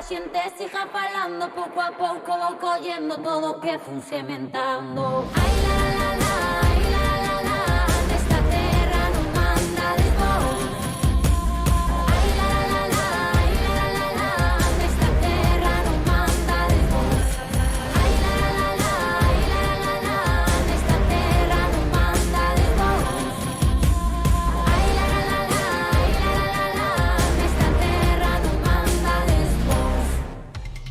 xente siga falando, pouco a pouco vou collendo todo o que fun sementando. Ai la la la, ai la la la, nesta terra non mandades vos. Ai la la la, ai la la la, nesta terra non mandades vos. Ai la la la, ai la la la, nesta terra non mandades vos. Ai la la la, ai la la la, nesta terra non mandades vos.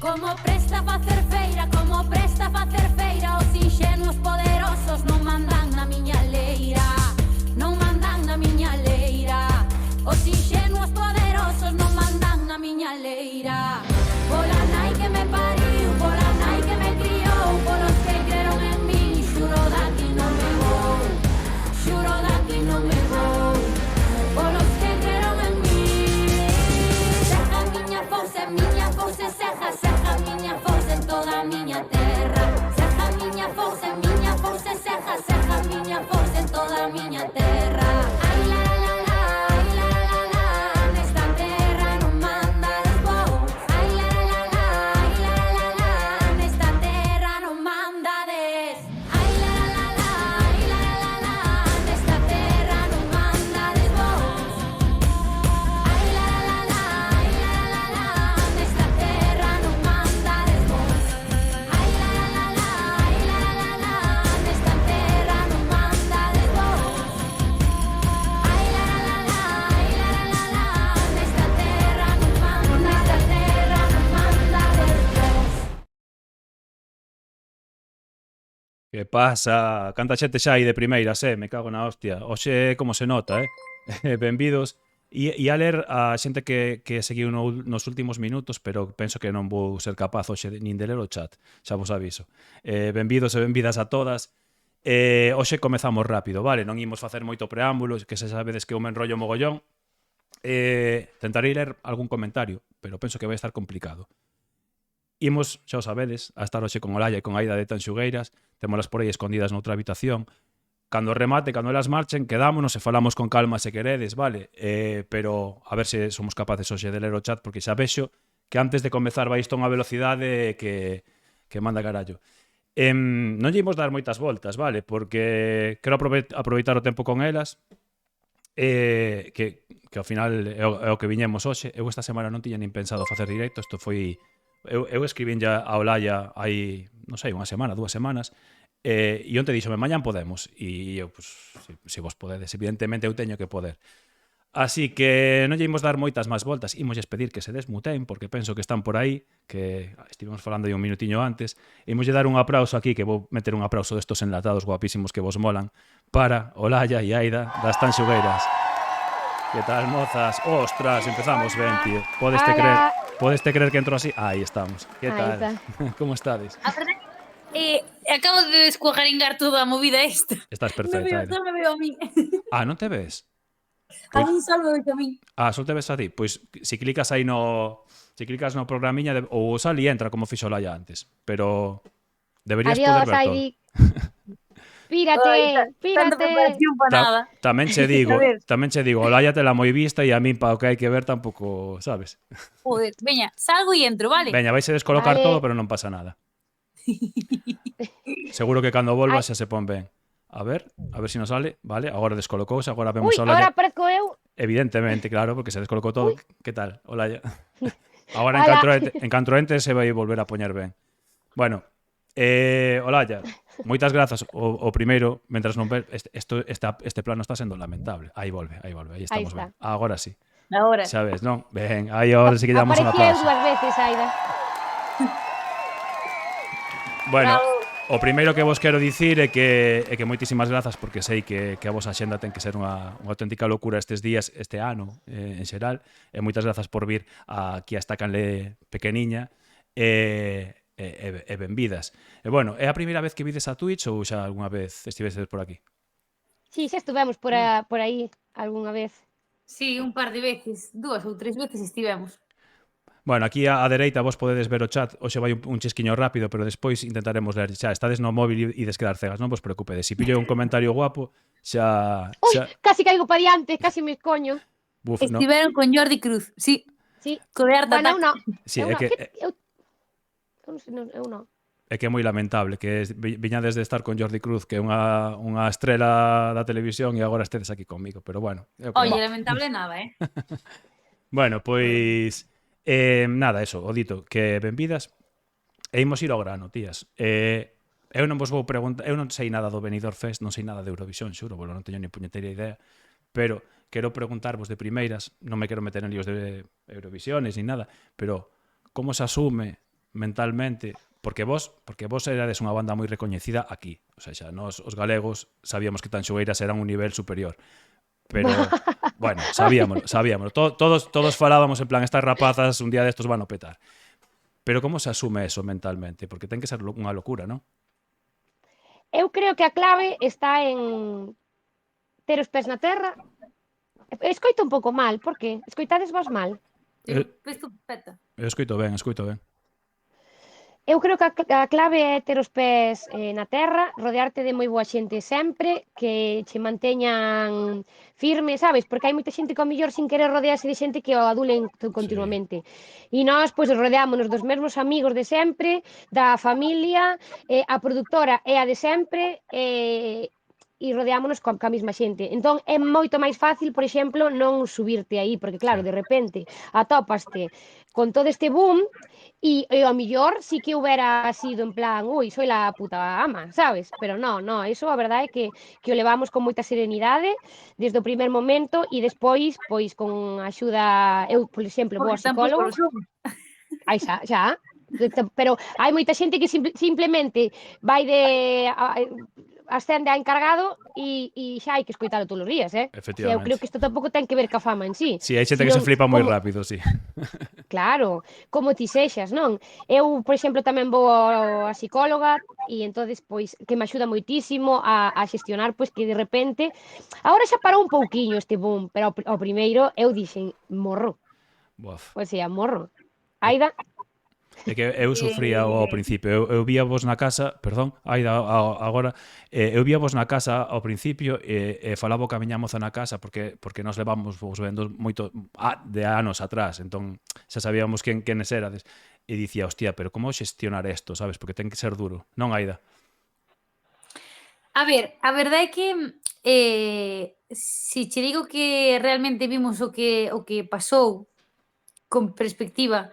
Como presta facer feira, como presta facer feira, os inxenuos poderosos non mandan na miña leira, non mandan na miña leira. Os inxenuos poderosos non mandan na miña leira. Pola nai que me pariu, pola nai que me criou, polos que creron en mí, xuro daqui non me vou, xuro daqui non me vou. Polos que creron en mí, seja miña forza, seja miña forza en toda a miña terra. Seja miña forza, seja miña forza en toda a miña terra. Ai la la la, ai la la la, nesta terra non mandades vos. Ai la la la, ai la la la, nesta terra non mandades. Ai la la la, ai la la la, nesta terra non mandades vos. Ai la la la, ai la la la, nesta terra non mandades vos. Ai la la la, ai la la la, nesta terra non mandades vos. Ai la la la, ai la la la, nesta terra non mandades vos. Que pasa? Canta xente xa aí de primeiras, me cago na hostia. Oxe, como se nota, benvidos. E a ler a xente que seguiu nos últimos minutos, pero penso que non vou ser capaz hoxe nin de ler o chat, xa vos aviso. Benvidos e benvidas a todas. Hoxe comezamos rápido, vale? Non imos facer moito preámbulo, que se sabedes que eu me enrollo mogollón. Tentarei ler algún comentario, pero penso que vai estar complicado. Imos, xa o sabedes, a estar hoxe con Olalla e con Aida de Tanxugueiras, témolas por aí escondidas noutra habitación. Cando remate, cando elas marchen, quedámonos e falamos con calma se queredes, vale? Pero a ver se somos capaces hoxe de ler o chat, porque xa vexo que antes de comezar vai isto a unha velocidade que manda carallo. Non lle imos dar moitas voltas, vale? Porque quero aproveitar o tempo con elas, que ao final é o que viñemos hoxe. Eu esta semana non tiña nin pensado facer directo, isto foi... Eu escribín ya a Olalla hai, non sei, unha semana, 2 semanas, e onte díxome, mañán podemos, e eu, pues, se vos podedes, evidentemente eu teño que poder. Así que non lle imos dar moitas máis voltas, imosles pedir que se desmuten, porque penso que están por aí, que estivemos falando aí un minutiño antes, e imoslle dar un aplauso aquí, que vou meter un aplauso destos enlatados guapísimos que vos molan, para Olalla e Aida das Tanxugueiras. Que tal, mozas? Ostras, empezamos ben, tío. Podes te creer que entro así? Aí estamos. Que tal? Como estades? A verdade, acabo de descuajaringar toda a movida esta. Estás perfecta. Só me veo a mí. Ah, non te ves? A mí só me veo a mí. Ah, só te ves a ti? Pois se clicas aí no... Se clicas no programiña ou sal e entra como fixo Olalla antes. Pero deberías poder ver todo. Pírate. Tamén che digo, Olalla te la moi vista e a min para o que hai que ver tampouco, sabes? Joder, veña, salgo e entro, vale? Veña, vais a descolocar todo, pero non pasa nada. Seguro que cando volvas xa se pon ben. A ver se nos sale, vale? Agora descolocouse, agora vemos a Olalla. Agora aparezco eu. Evidentemente, claro, porque se descolocou todo. Que tal, Olalla? Agora en canto entre se vai volver a poñer ben. Bueno, Olalla, moitas grazas. O primeiro, mentras non ver, este plano está sendo lamentable. Aí volve, aí estamos ben. Agora sí. Agora. Sabes, non? Ben, aí agora sí que damos un aplauso. Aparecía 2 veces, Aida. Bueno, o primeiro que vos quero dicir é que moitísimas grazas, porque sei que a vosa axenda ten que ser unha auténtica locura estes días, este ano, en xeral, e moitas grazas por vir aquí a esta canle pequeniña, e benvidas. E bueno, é a primeira vez que vides a Twitch ou xa algunha vez estiveses por aquí? Sí, xa estuvemos por aí algunha vez. Sí, un par de veces, 2 ou 3 veces estivemos. Bueno, aquí á dereita vos podedes ver o chat. Hoxe vai un chisquiño rápido, pero despois intentaremos ler. Xa, estades no móvil e ides quedar cegas, non vos preocupedes. Si pillo un comentario guapo, xa... Ui, casi caigo pa diante, casi me escoño. Estiveron con Jordi Cruz, sí. Sí. Codear Bueno, eu ataque. non. Sí, Eu é non. que Eu non sei, eu non. é que é moi lamentable que viña desde estar con Jordi Cruz, que é unha estrela da televisión, e agora estedes aquí comigo, pero bueno, é o que Oye, hai. lamentable nada, ¿eh? Bueno, pois nada, eso, o dito, que benvidas. E imos ir ao grano, tías. Eu non vos vou preguntar, eu non sei nada do Benidorm Fest, non sei nada de Eurovisión, xuro, bolo, non teño ni puñetera idea, pero quero preguntarvos de primeiras, non me quero meter en líos de Eurovisiones ni nada, pero como se asume mentalmente, porque vos erades unha banda moi recoñecida aquí, o sea, xa nós os galegos sabíamos que Tanxogueiras eran un nivel superior, pero bueno, sabíamoslo. Todos falábamos en plan, estas rapazas un día destos van a petar. Pero como se asume eso mentalmente? Porque ten que ser unha locura, non? Eu creo que a clave está en ter os pés na terra. Escoito un pouco mal, por que? Escoitades vos mal? Eu, Pues tú, peta. eu escoito ben, escoito ben. Eu creo que a clave é ter os pés na terra, rodearte de moi boa xente sempre, que che manteñan firme, sabes? Porque hai moita xente que ao mellor sin querer rodearse de xente que o adulen Sí, continuamente. E nós, pois, rodeámonos dos mesmos amigos de sempre, da familia, a produtora é a de sempre, e rodeámonos coa mesma xente. Entón, é moito máis fácil, por exemplo, non subirte aí, porque sí. claro, de repente atópaste con todo este boom e ao millor sí que houbera sido en plan, ui, soy la puta ama, sabes? Pero no, iso a verdade é que o levamos con moita serenidade desde o primer momento e despois, pois, con a axuda, eu, por exemplo, vou Porque ao tampouco psicólogo, lo son. aí xa, pero hai moita xente que simplemente vai de ascende a encargado e xa hai que escoitalo todos os días, O sea, eu creo Efectivamente. que isto tampouco ten que ver ca fama en sí, Sí, hai xente que se senón flipa moi como, rápido, sí. claro, como ti sexas, non? Eu, por exemplo, tamén vou a psicóloga e entonces pois que me axuda moitísimo a xestionar pois que de repente agora xa parou un pouquiño este boom, pero ao primeiro eu dixen morro, Bof. o sea, morro. É, Aida, é que eu sufría ao principio. Eu vía vos na casa, perdón, agora, eu vía vos na casa ao principio e falaba ca miña moza na casa porque nós levamos vos vendo moito de anos atrás, entón xa sabíamos quenes erades. E dicía, hostia, pero como xestionar isto, sabes? Porque ten que ser duro. Non, Aida? A ver, a verdade é que si che digo que realmente vimos o que pasou con perspectiva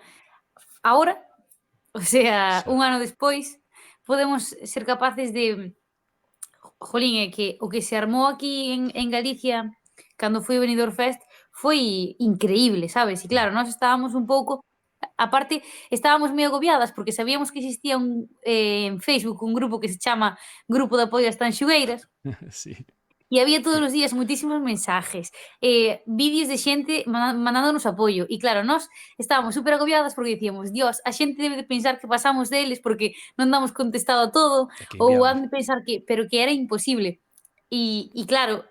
ahora, o sea, Xa. un ano despois, podemos ser capaces de jolín, é que o que se armou aquí en Galicia cando foi o Benidorm Fest foi increíble, sabes? E claro, nós estábamos un pouco aparte, estábamos moi agobiadas porque sabíamos que existía en Facebook un grupo que se chama Grupo de Apoio ás Tanxugueiras. Sí. E había todos os días moitísimos mensajes, vídeos de xente mandándonos apoio. E claro, nós estábamos super agobiadas porque dicíamos, Dios, a xente debe de pensar que pasamos deles porque non damos contestado a todo, É que ou inviable. han de pensar pero que era imposible. E claro,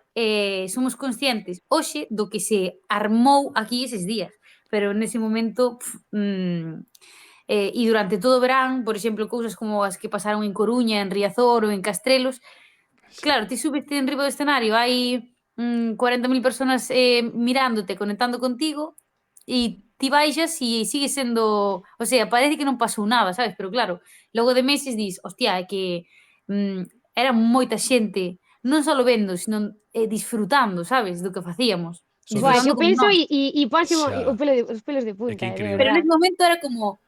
somos conscientes hoxe do que se armou aquí eses días, pero nese momento, e durante todo o verán, por exemplo, cousas como as que pasaron en Coruña, en Riazor ou en Castrelos. Sí. Claro, ti subiste enriba do escenario, hai 40.000 persoas mirándote, conectando contigo, e ti baixas e sigue sendo, o sea, parece que non pasou nada, sabes? Pero claro, logo de meses dis, hostia, é que era moita xente, non só vendo, sino disfrutando, sabes, do que facíamos, Sobre buah, que disfrutando eu con penso nós. e ponse xa. os pelos de É que punta, de increíble. Pero verdad. nese momento era como,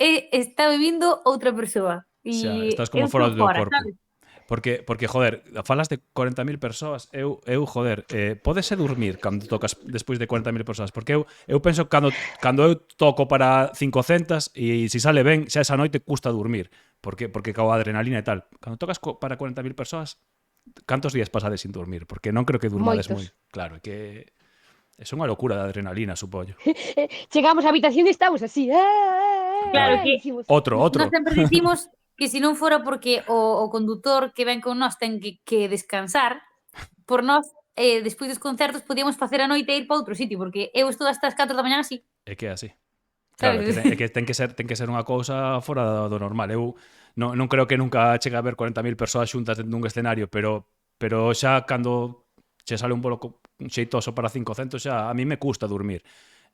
está vivindo outra persoa Xa, e estás eu como fora estou do teu fora, corpo. sabes? Porque, joder, falas de 40.000 persoas, joder, pódese dormir cando tocas despois de 40.000 persoas, porque eu penso que cando eu toco para 500 e se sale ben, xa esa noite custa dormir, porque cao adrenalina e tal. Cando tocas para 40.000 persoas, cantos días pasades sin dormir? Porque non creo que durmades Moitos. moi. Claro, é que é unha locura de adrenalina, supoño. Chegamos á habitación e estamos así, Claro Claro. que dicimos, nós Outro. sempre dicimos que se non fora porque o condutor que ven con nós ten que descansar, por nós, despois dos concertos podíamos facer a noite e ir para outro sitio, porque eu estou hasta as 4 da mañá así, É que é así. Claro, sabes? é que ten que ser unha cousa fora do normal. Eu non creo que nunca chegue a ver 40.000 persoas xuntas dentro dun escenario, pero xa cando che sale un bolo xeitoso para 500 xa a mí me custa dormir.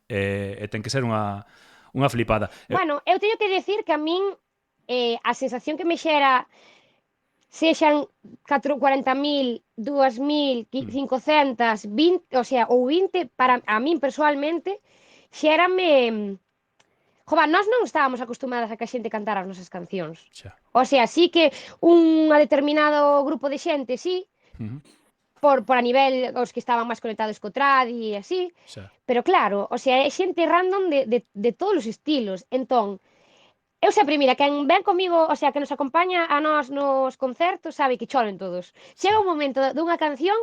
ten que ser unha flipada. Bueno, eu teño que decir que a min a sensación que me xera sexan 40.000, 2.000, 500, 20, o sea, ou 20, para a min persoalmente, xérame... Jova, nós non estábamos acostumadas a que a xente cantara as nosas cancións. Xa. O sea, sí que un determinado grupo de xente, sí, Ujú. por a nivel os que estaban máis conectados co tradi e así, Xa. pero claro, o sea, é xente random de todos os estilos. Entón, eu sempre, mira, quen ven comigo, o sea, que nos acompaña a nós nos concertos, sabe que choren todos. Chega un momento dunha canción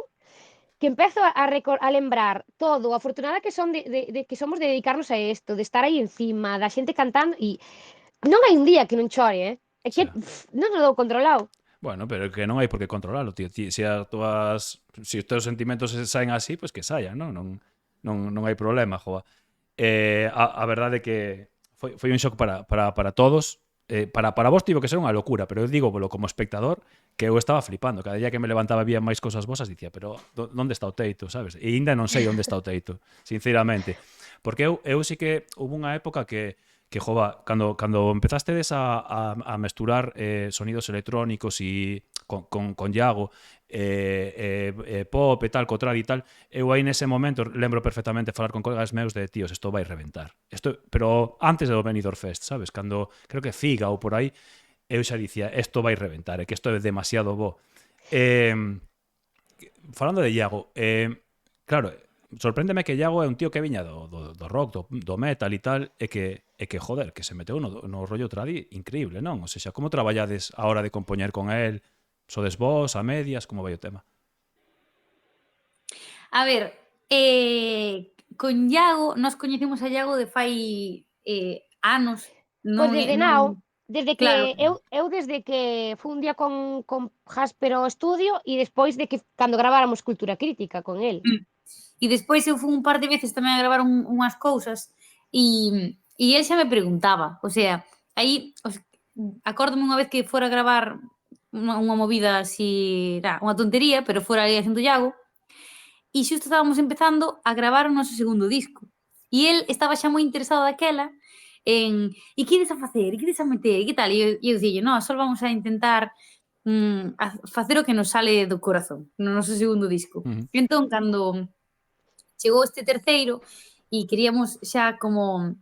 que empezo a lembrar todo o afortunada que son de que somos de dedicarnos a isto, de estar aí encima, da xente cantando, e non hai un día que non chore, é que Xa. non o dou controlado. Bueno, pero que non hai por que controlalo, tío. Se os teus sentimentos saen así, pois que saian, non? Non hai problema, joa. A verdade é que foi un shock para todos. Para vos tivo que ser unha locura, pero eu digo como espectador que eu estaba flipando. Cada día que me levantaba había máis cousas vosas, dicía, pero onde está o teito, sabes? E ainda non sei onde está o teito, sinceramente. Porque eu sí que hubo unha época que jova, cando empezastedes a mesturar sonidos electrónicos e con Iago, pop e tal, co trad e tal, eu aí nese momento lembro perfectamente falar con colegas meus de tíos, isto vai reventar. Pero antes do Benidorm Fest, sabes? Cando, creo que Figa ou por aí, eu xa dicía, isto vai reventar, que isto é demasiado bo. Falando de Iago, claro, sorpréndeme que Iago é un tío que viña do rock, do metal e tal, e que joder, que se meteu no rollo tradi increíble, non? O sea, como traballades a hora de compoñer con él? Sodes vos, a medias, como vai o tema? A ver, con Iago, nós coñecemos a Iago de fai anos. Pois Non, desde non, desde que claro, eu desde que fui un día con Jasper ao estudio e despois de que cando graváramos Cultura Crítica con el. E despois eu fui un par de veces tamén a gravar unhas cousas e el xa me preguntaba, o sea, aí acórdome unha vez que fora a gravar unha movida así, unha tontería, pero fora ali haciendo Iago, e xusto estábamos empezando a gravar o noso segundo disco. E el estaba xa moi interesado daquela en e que ides a facer, e que ides a meter, e que tal? E eu dicille, no, só vamos a intentar a facer o que nos sale do corazón no noso segundo disco. Entón, cando chegou este terceiro e queríamos xa como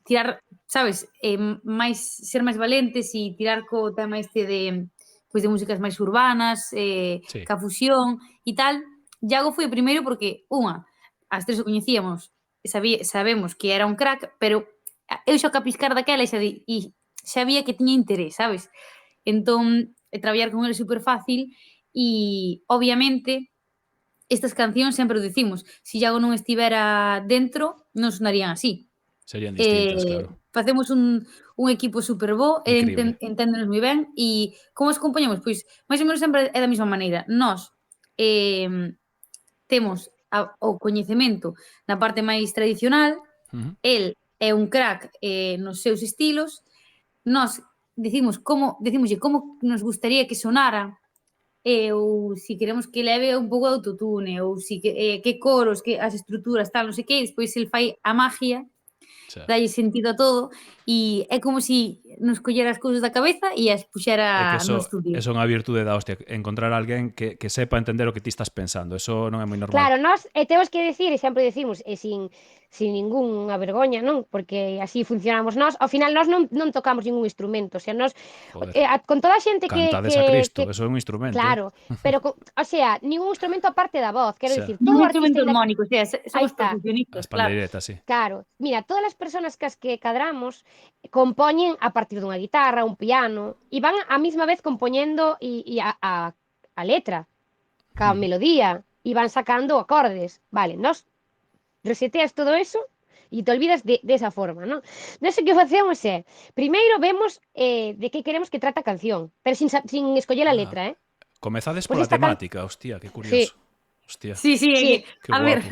tirar, sabes, ser máis valentes e tirar co tema este de músicas máis urbanas, Sí. ca fusión e tal. Iago foi o primeiro porque, as tres o coñecíamos, sabemos que era un crack, pero eu xa capiscar daquela e xa vía que tiña interés, sabes? Entón, traballar con ele é super fácil e, obviamente, estas cancións sempre o dicimos, se Iago non estivera dentro, non sonarían así. Serían distintas, claro. Facemos un equipo super bo, Increíble. enténdenos moi ben, e como os compoñemos? Pois, máis ou menos sempre é da mesma maneira. Nós temos o coñecemento na parte máis tradicional, el é un crack nos seus estilos, nós dicimoslle como nos gustaría que sonara, ou si queremos que leve un pouco de autotune, ou si que coros, que as estruturas, tal, non sei que, despois el fai a magia, dalle sentido a todo, e é como si nos collera as cousas da cabeza e as puxera no estudio. Eso é unha virtude da hostia, encontrar alguén que sepa entender o que ti estás pensando, eso non é moi normal. Claro, nós temos que decir, e sempre decimos, sin ningunha vergoña, non? Porque así funcionamos nós. Ao final, nós non tocamos ningún instrumento. O sea, nós, con toda a xente que... Cantades a Cristo, eso é un instrumento. Claro, pero, o sea, ningún instrumento aparte da voz. Quero dicir, todo instrumento armónico, o sea, somos percusionistas. As pandeiretas, sí. Claro. Mira, todas as persoas cas que cadramos compoñen a partir dunha guitarra, un piano, e van a mesma vez compoñendo e a letra, ca melodía, e van sacando acordes. Vale, nós reseteas todo eso e te olvidas de esa forma, non? Non sei que facemos primeiro vemos de que queremos que trata a canción, pero sin escoller a letra, Comezades pola temática, hostia, que curioso. Hostia. Sí, a ver,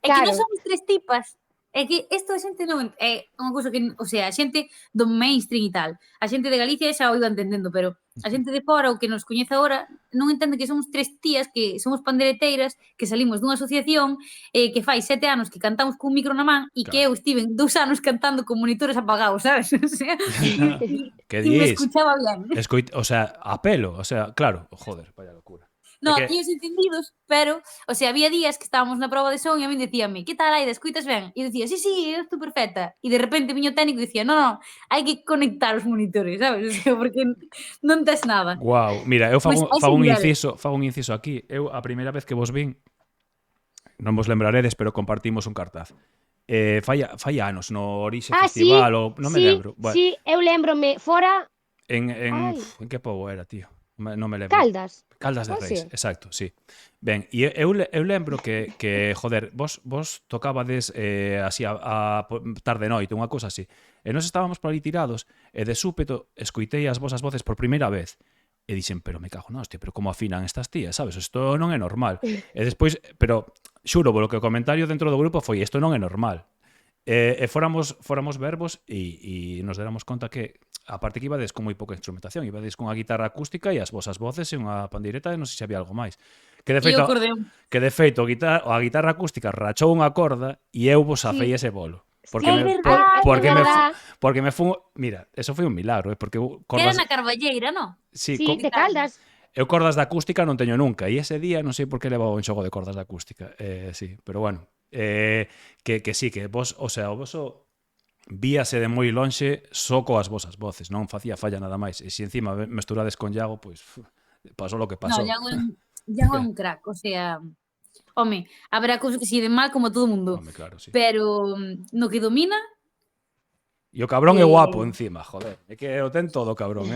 é que non Claro. somos tres tipas, é que isto a xente non é unha cousa que, o sea, a xente do mainstream e tal, a xente de Galicia xa o iba entendendo, pero a xente de fora ou que nos coñece agora non entende que somos tres tías que somos pandereteiras, que salimos dunha asociación que fai 7 anos que cantamos cun micro na man e que Claro. eu estiven 2 anos cantando con monitores apagados, sabes? O sea, Que e me dis? escuchaba bien. O sea, a pelo, o sea, claro, joder, vaya locura. No, É que tíos entendidos, pero, o sea, había días que estábamos na proba de son e a min decíame, que tal, Aida, escuitas ben? E eu dicía, sí, eu estou perfecta. E de repente viño o técnico e dicía, no, hai que conectar os monitores, sabes? O sea, porque non tes nada. Guau, mira, eu Pois a ese nivel. fago un inciso aquí. Eu a primeira vez que vos vin, non vos lembraredes, pero compartimos un cartaz. Fai anos no Orixe Sí, Festival ou non me sí, lembro. Bueno, sí, eu lémbrome fora ai, en que pobo era, tío? Non me lembro. Caldas. Caldas de Pode Reis, ser. exacto, sí. Ben, e eu lembro que joder, vos tocabades así a tarde noite, unha cousa así. E nós estábamos por ali tirados e de súpeto escoitei as vosas voces por primeira vez. E dixen, pero me cago na hostia, pero como afinan estas tías, sabes? Isto non é normal. E despois, pero xuro, polo que o comentario dentro do grupo foi, isto non é normal. E fóramos verbos e nos deramos conta que aparte que ibades con moi pouca instrumentación, ibades con a guitarra acústica e as vosas voces e unha pandeireta e non sei se había algo máis. Que de E o feito, acordeón. a guitarra acústica rachou unha corda e eu vos afei Sí. ese bolo. Sí, é Porque verdad. porque me fu, mira, eso foi un milagro, porque eu Que era cordas, na Carballeira, non? sí, Sí, de Caldas. eu cordas de acústica non teño nunca e ese día non sei por que levaba un xogo de cordas de acústica. Sí, pero bueno, que sí, que vos, o sea, o voso víase de moi lonxe só coas vosas voces, non facía falla nada máis. E se encima mesturades con Iago, pois pasou lo que No, pasou. Iago é un crack, o sea, home, haberá cousas que se iden mal como todo mundo, Home, claro, sí. pero no que domina, E o cabrón é guapo Eh, encima, joder. É que o ten todo, cabrón,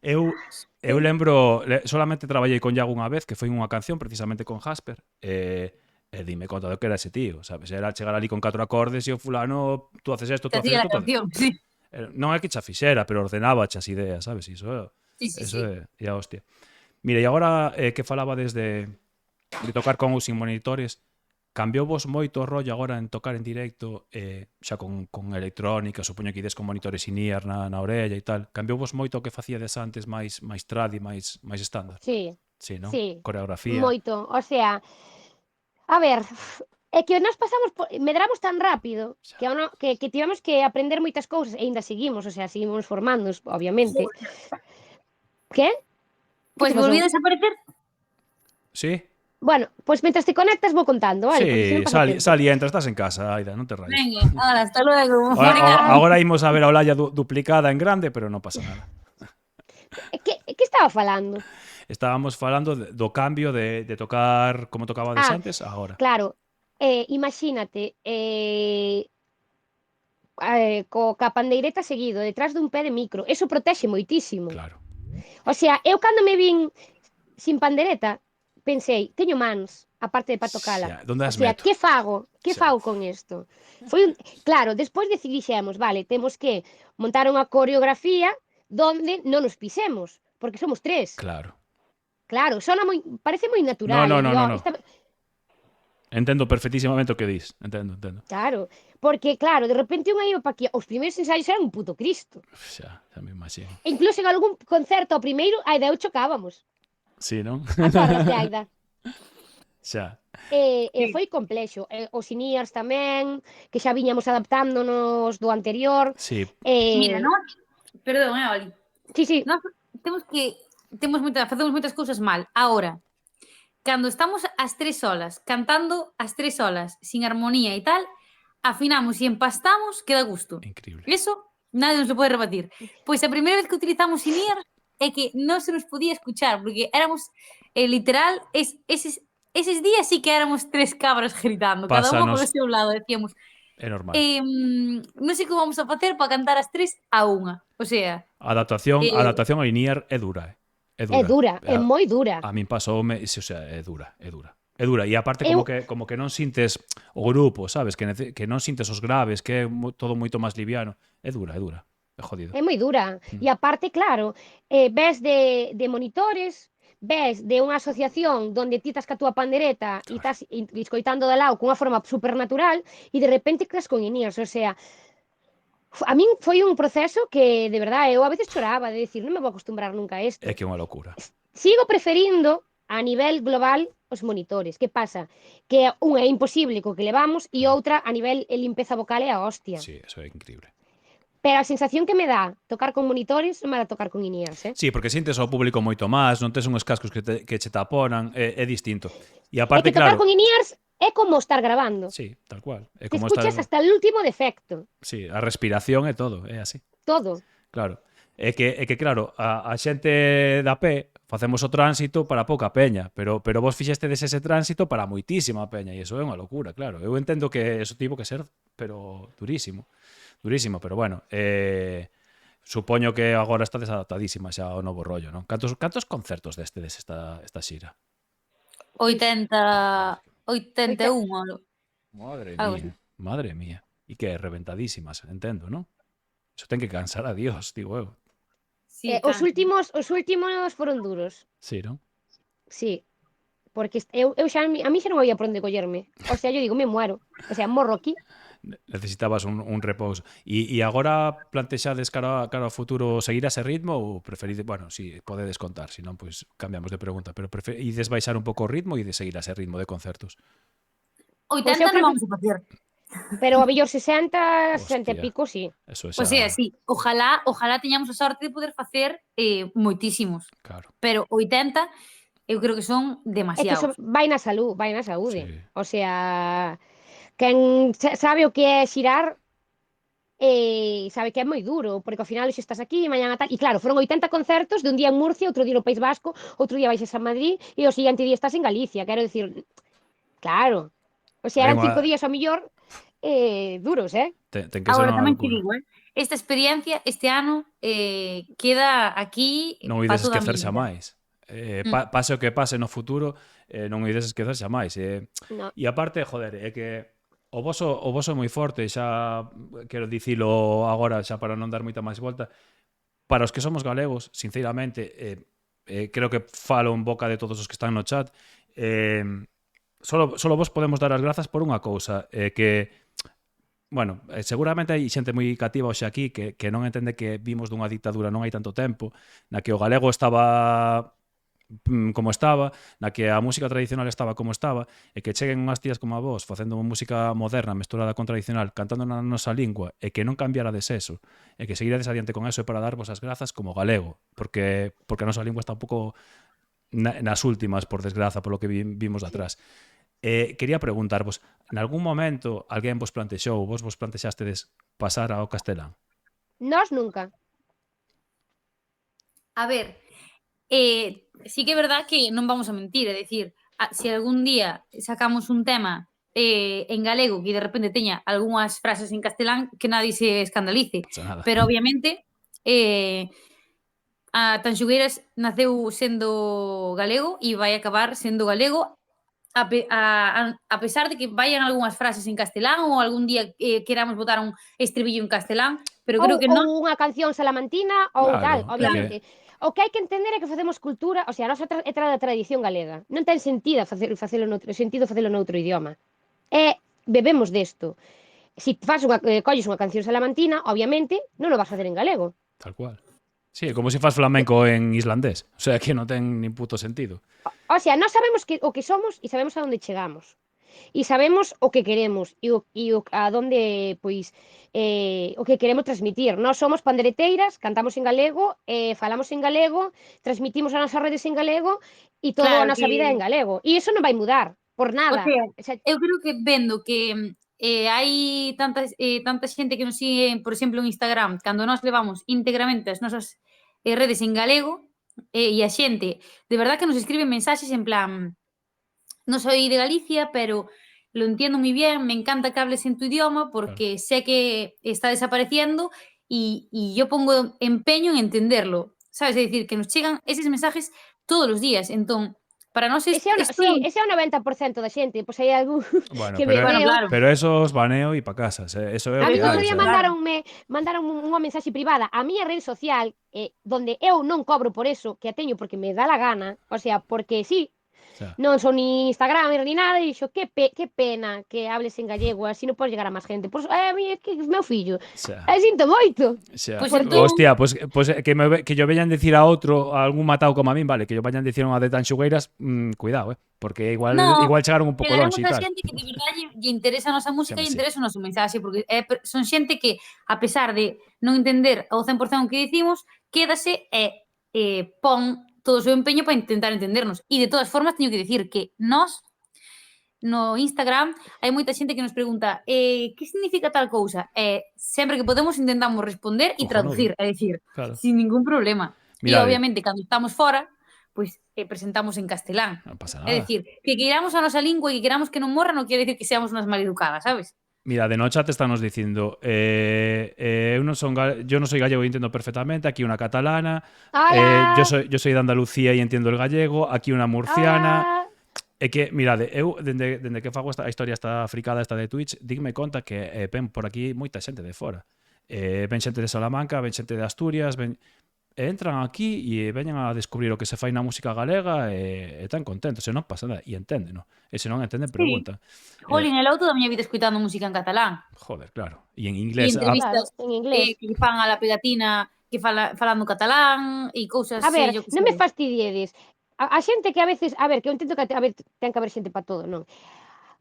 Eu lembro, solamente traballei con Iago unha vez, que foi unha canción precisamente con Jasper, e dime conta do que era ese tío, sabes? Era chegar ali con 4 acordes e o fulano, tú haces esto, tú te haces hacía esto, la canción, sí. Non é que xa fixera, pero ordenaba as ideas, sabes? Iso Sí, sí, sí. é a hostia. Mira, e agora que falaba desde de tocar con ou sin monitores, cambiou vos moito o rollo agora en tocar en directo, xa con electrónica, supoño que ides con monitores in-ear na orella e tal. Cambiou vos moito o que facíades antes máis tradi, máis estándar. Sí, Sí, non? sí. Coreografía. Moito. O sea, a ver, é que nós pasamos medramos tan rápido que tivemos que aprender moitas cousas e aínda seguimos, o sea, seguimos formándonos, obviamente. Que? Pois te pasou? volví a desaparecer. Sí? Bueno, pois mentras te conectas vou contando, vale? Porque Sí, senón pasa tempo. sal e entra, estás en casa, Aida, non te rayes. Venga, ahora, hasta luego. Agora imos a ver a Olalla duplicada en grande, pero non pasa nada. Que estaba falando? Estábamos falando do cambio de tocar como tocabades antes a agora. Claro, imagínate, ca pandeireta seguido, detrás dun pé de micro, eso protexe moitísimo. Claro. O sea, eu cando me vin sin pandereta, pensei, teño mans, aparte de para tocala. Xa, donde as O sea, meto? que fago? Que Xa. fago con isto? Claro, despois dixemos, vale, temos que montar unha coreografía donde non nos pisemos, porque somos tres. Claro. Claro, parece moi natural. No. Esta, Entendo perfectísimamente o que dis. Entendo. Claro, porque claro, de repente unha iba pa aquí, os primeiros ensaios eran un puto Cristo. Xa me imagino. E incluso en algún concerto ao primeiro, Aida e eu chocábamos. Sí, non? Acordas de Aida? Xa. Foi complexo. Os in-ears tamén, que xa viñamos adaptándonos do anterior. Sí. Mira, non? Perdón, Oli. Sí. Nós facemos moitas cousas mal. Ahora, cando estamos as tres solas, cantando as tres solas, sin armonía e tal, afinamos e empastamos, queda gusto. Increíble. Eso nadie nos lo pode rebatir. Pois a primeira vez que utilizamos in-ear é que non se nos podía escuchar, porque éramos, literal, eses días sí que éramos tres cabras gritando, cada unha por o seu lado, decíamos. É normal. Non sei como vamos a facer para cantar as tres a unha. O sea... Adaptación ao in-ear é dura, É dura, é moi dura. A min pasoume, o sea, é dura. É dura, e aparte como que non sintes o grupo, sabes? Que non sintes os graves, que é todo moito máis liviano. É dura. É jodido. É moi dura. E aparte, claro, ves de monitores, ves de unha asociación donde ti estás ca túa pandereta e estás escoitando de lado cunha forma supernatural e de repente creas con in-ears, o sea, A min foi un proceso que, de verdade, eu a veces choraba de decir, non me vou acostumbrar nunca a isto. É que é unha locura. Sigo preferindo a nivel global os monitores. Que pasa? Que unha é imposible co que levamos e outra a nivel limpeza vocal é a hostia. Sí, eso é increíble. Pero a sensación que me dá tocar con monitores non me dá tocar con in-ears, eh? Sí, porque sintes ao público moito máis, non tes unhos cascos que che taponan, é distinto. E É aparte, que tocar claro, con in-ears é como estar grabando. sí, tal cual. É Te como escuchas estar, hasta el último defecto. sí, a respiración e todo, é así. Todo. Claro. É que claro, a xente da pé facemos o tránsito para pouca peña, pero vos fixestedes ese tránsito para moitísima peña e iso é unha locura, claro. Eu entendo que eso tivo que ser, pero durísimo. Durísimo, pero bueno, supoño que agora está desadaptadísima xa ao novo rollo, non? Cantos concertos destedes esta xira? 81 ou Madre algo mía, así. madre mía. E que reventadísimas, entendo, non? Eso ten que cansar a Dios, digo eu. Sí, Os últimos foron duros. Sí, non? Sí. Porque eu xa, a mí xa non había por onde collerme. O sea, eu digo, me muero. O sea, morro aquí. Necesitabas un repouso. E agora plantexades cara ao futuro seguir ese ritmo ou preferide, bueno, si podedes contar, se non, pois cambiamos de pregunta, pero ides baixar un pouco o ritmo e de seguir ese ritmo de concertos. 80 eu creo non vamos a facer. Pero a mellor 60, 60 e Hostia. pico, sí. Eso Pois é, sí. Ojalá teñamos a sorte de poder facer moitísimos. Claro. Pero 80 eu creo que son É que demasiados. vai na saúde. Sí. O sea, quen sabe o que é xirar sabe que é moi duro, porque ao final xe estás aquí, mañana tal, e claro, foron 80 concertos de un día en Murcia, outro día no País Vasco, outro día baixas a Madrid e o seguinte día estás en Galicia, quero dicir, claro, o sea, Hai eran unha- 5 días ao mellor duros, Ten que ser Agora unha tamén te locura. digo, esta experiencia este ano queda aquí Non para ides toda a esquecer vida. xamais. Pase o que pase no futuro, non ides esquecer xamais. No. E aparte, joder, é que o voso é moi forte, xa quero dicilo agora, xa para non dar moita máis volta. Para os que somos galegos, sinceramente, creo que falo en boca de todos os que están no chat, solo vos podemos dar as grazas por unha cousa, que bueno, seguramente hai xente moi cativa hoxe aquí que non entende que vimos dunha dictadura non hai tanto tempo, na que o galego estaba como estaba, na que a música tradicional estaba como estaba, e que cheguen unhas tías como a vos facendo música moderna mesturada con tradicional, cantando na nosa lingua, e que non cambiarades eso, e que seguirades adiante con eso, é para darvos as grazas como galego, porque a nosa lingua está un pouco nas últimas, por desgraza, polo que vimos de atrás. Quería preguntarvos, en algún momento alguén vos plantexou, vos plantexastedes pasar ao castelán? Nós nunca. A ver, sí que é verdad que non vamos a mentir, é dicir, se algún día sacamos un tema en galego que de repente teña algunhas frases en castelán, que nadie se escandalice. Pasa nada. Pero obviamente a Tanxugueiras naceu sendo galego e vai acabar sendo galego a pesar de que vayan algunhas frases en castelán ou algún día queramos botar un estribillo en castelán, pero creo que non. Ou unha canción salamantina ou Claro, tal, é obviamente. O que hai que entender é que facemos cultura, o sea, a nosa é da tradición galega. Non ten sentido facelo noutro idioma. Bebemos desto. Se faz colles unha canción salamantina, obviamente, non o vas facer en galego. Tal cual. Sí, é como se faz flamenco en islandés. O sea, que non ten nin puto sentido. O sea, nós sabemos o que somos e sabemos a onde chegamos. E sabemos o que queremos e a donde, pois, o que queremos transmitir. Nós somos pandereteiras, cantamos en galego, falamos en galego, transmitimos as nosas redes en galego e toda a Claro nosa que- vida en galego. E iso non vai mudar, por nada. O sea, eu creo que vendo que hai tanta xente que nos sigue, por exemplo, en Instagram, cando nós levamos íntegramente as nosas redes en galego, e a xente, de verdad que nos escriben mensaxes en plan, non soy de Galicia, pero lo entiendo moi bien, me encanta que hables en tu idioma porque sé que está desapareciendo y yo pongo empeño en entenderlo, sabes? É dicir, que nos chegan eses mensajes todos os días, entón, para nós Ese é o 90% da xente, pois hai algún Bueno, que pero, me claro. pero esos baneo e pa casas. Eso é o A mí que outro hai. día Claro. mandaronme unha mensaxe privada a miña rede social donde eu non cobro por eso, que a teño porque me dá la gana, o sea, porque sí, sea, non son ni Instagramer ni nada, e dixo, que pena que hables en gallego, así non podes llegar a máis gente. Pois, a mí é que é meu fillo, xa. sinto moito. Xa. Pois Porque- entón, Hostia, pues que yo veñan decir a outro, a algún matado como a min, vale, que yo vayan decir a unha de Tanxugueiras, cuidado, porque no, igual chegaron un pouco pero hai lonxe e moita tal. xente que de verdade lle interesa a nosa música Chame, e sí. interesa o noso mensaxe, porque son xente que, a pesar de non entender ao 100% o que dicimos, quédase e pon todo o seu empeño para intentar entendernos. E de todas formas, teño que dicir que nós, no Instagram, hai moita xente que nos pregunta que significa tal cousa? E sempre que podemos intentamos responder e Cojonudo. traducir, é dicir, Claro. sin ningún problema. E Mirade. obviamente, cando estamos fora, pois presentamos en castelán. Non pasa É nada. dicir, que queiramos a nosa lingua e que queramos que non morra non quere dicir que seamos unas maleducadas, sabes? Mira, de no chat estamos dicindo eu non son yo no soy gallego e entiendo perfectamente, aquí una catalana, Ala! yo soy de Andalucía e entiendo el gallego, aquí una murciana. Ala! É que, mirade, eu dende que fago a historia esta fricada esta de Twitch, digme conta que ven por aquí moita xente de fora. Ven xente de Salamanca, ven xente de Asturias, entran aquí e veñen a descubrir o que se fai na música galega e están contentos, e non pasa nada, e entenden, no? E se non entenden, preguntan. Jolín, el auto da miña vida escuitando música en catalán. Joder, claro. E en E inglés... entrevistas Claro, en inglés. que fan a la pegatina que falando catalán e cousas A ver, yo que non me sei. fastidiedes. A xente que a veces, a ver, que eu entendo que a ver, ten que haber xente para todo, non?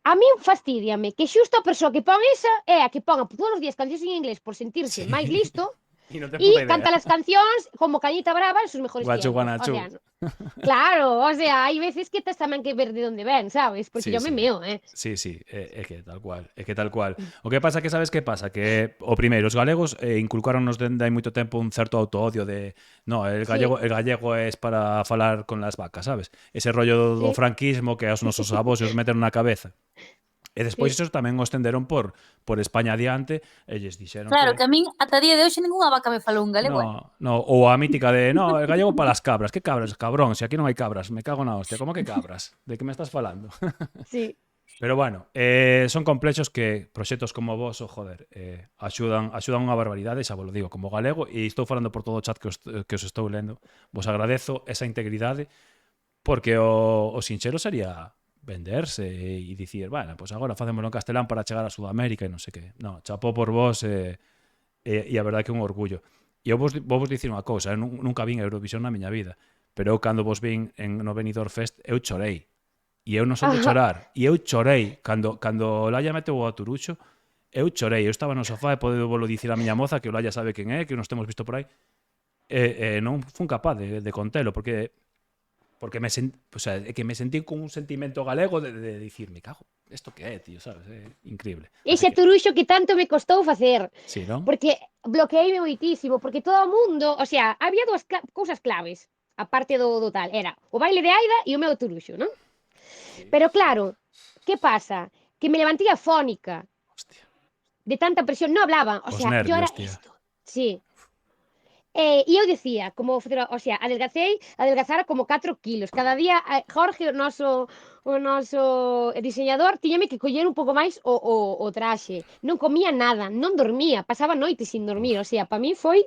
A min fastidiame que xusto a persoa que pon esa é a que pon todos os días cancións en inglés por sentirse Sí. máis listo E non te e puta idea. canta las cancións como Cañita Brava en sus mejores Guachu, tiempos. guanachu. O sea, claro, o sea, hai veces que tes tamén que ver de onde ven, sabes? Porque Sí, yo me sí. meo, Sí, sí, é que tal cual, é que tal cual. O que pasa que sabes que pasa? Que o primeiro, os galegos inculcaronnos dende hai moito tempo un certo autoodio de no, el Sí. gallego es para falar con las vacas, sabes? Ese rollo do Sí. franquismo que aos nosos avós os meteron na cabeza. E despois Sí. esos tamén os tenderon por España adiante e lles dixeron Claro, que a min ata día de hoxe ninguna vaca me falou en galego. No, ou a mítica de, no, el gallego para las cabras. Que cabras, cabrón? Si aquí non hai cabras, me cago na hostia. Como que cabras? De que me estás falando? Sí. Pero bueno, son complexos que proxectos como vos, joder, axudan unha barbaridade, xa vos lo digo, como galego, e estou falando por todo o chat que os estou lendo. Vos agradezo esa integridade, porque o sinxero sería venderse e dicir, bueno, pues agora facémoslo en castelán para chegar a Sudamérica e non sei que. No, chapó por vos e a verdade que é un orgullo. E eu vos dicir unha cousa, eu nunca vin Eurovisión na miña vida, pero eu cando vos vin no Benidorm Fest, eu chorei. E eu non son de chorar, e eu chorei cando Olaya meteu o Aturuxo, eu chorei, eu estaba no sofá e podo volo dicir a miña moza que Olaya sabe quen é, que nos temos visto por aí, e non fun capaz de contelo, porque me sentí con un sentimento galego de dicir, me cago, isto que é, tío, sabes? É increíble. Ese turuxo que tanto me costou facer. Sí, non? Porque bloqueeime moitísimo, porque todo o mundo, o sea, había dúas cousas claves, aparte do tal, era o baile de Aida e o meu turuxo, non? Sí. Pero claro, que pasa? Que me levantei afónica Hostia. de tanta presión, non hablaba, o Os sea, yo era nervios, tía. isto. Sí. E eu dicía, como, o sea, adelgazara como 4 kilos. Cada día, Jorge, o noso diseñador, tiñame que coller un pouco máis o traxe. Non comía nada, non dormía, pasaba noites sin dormir. O sea, para mí foi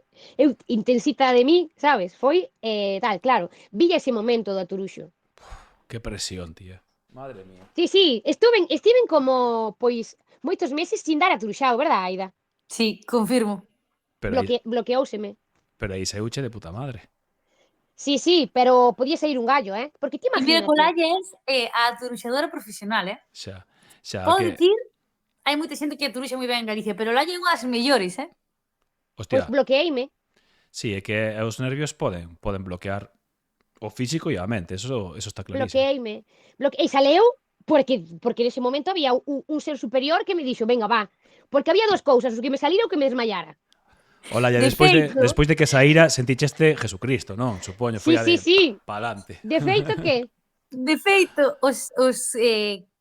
intensita de mí, sabes? Foi tal, claro. Vi ese momento do Aturuxo. Que presión, tía. Madre mía. Sí, estiven como, pois, moitos meses sin dar Aturuxao, verdad, Aida? Sí, confirmo. Pero Bloqueóuseme. Pero aí se uche de puta madre. Sí, pero podía sair un gallo, Porque ti E mira imagínate. que Olaya é a aturuxadora profesional, Xa Podo que... dicir, hai moita xente que aturuxa moi ben en Galicia, pero Olaya é unha das mellores, Hostia, Pois bloqueeime. sí, é que os nervios poden bloquear o físico e a mente, eso está clarísimo. Bloqueeime. E saleu porque nese momento había un ser superior que me dixo, venga, va. Porque había dos cousas, o que me salira ou que me desmayara. Hola, ya De feito- despois de que saíra senticheste Jesucristo, non? Supoño, foi Sí. pa'lante. De feito que? De feito, os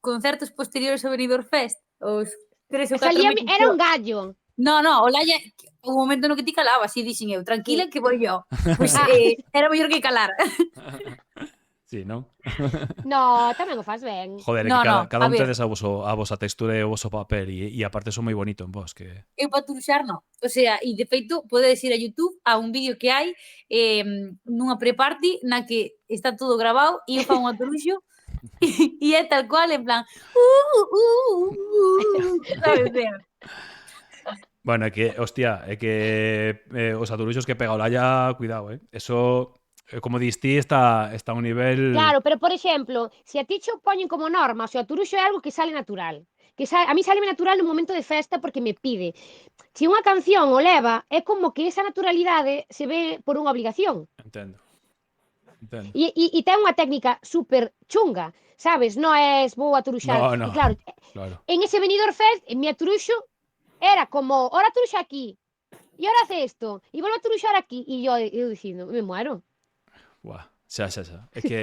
concertos posteriores ao Benidorm Fest, os 3 ou 4 Salíame, meses... era un gallo. No, Olaya, o momento no que ti calabas, e dixen eu, tranquila que vou yo. Pois era mellor que calar. Sí, non? No, tamén o fas ben. Joder, é No, que cada a un ver. tedes a vosa textura e o voso papel e aparte son moi bonito en vos, que... Eu para turuxar, non. O sea, e de feito, podedes ir a YouTube a un vídeo que hai nunha pre-party na que está todo grabado e eu fago un aturuxo E é tal cual, en plan... sabes, tío? Bueno, é que, hostia, é que os aturuxos que pega o Laia, cuidado, Eso, como dis ti, está a un nivel... Claro, pero por exemplo, se a ti cho poñen como norma, o sea, o turuxo é algo que sale natural. A mí sale natural no momento de festa porque me pide. Se unha canción o leva, é como que esa naturalidade se ve por unha obligación. Entendo. E ten unha técnica super chunga, sabes? Non es vou a turuxar. No, no, E claro, claro. en ese Benidorm Fest, en mi aturuxo era como, ahora turuxa aquí, e ahora hace esto, e volvo a turuxar aquí, e eu dicindo, me muero. Buah, xa. É que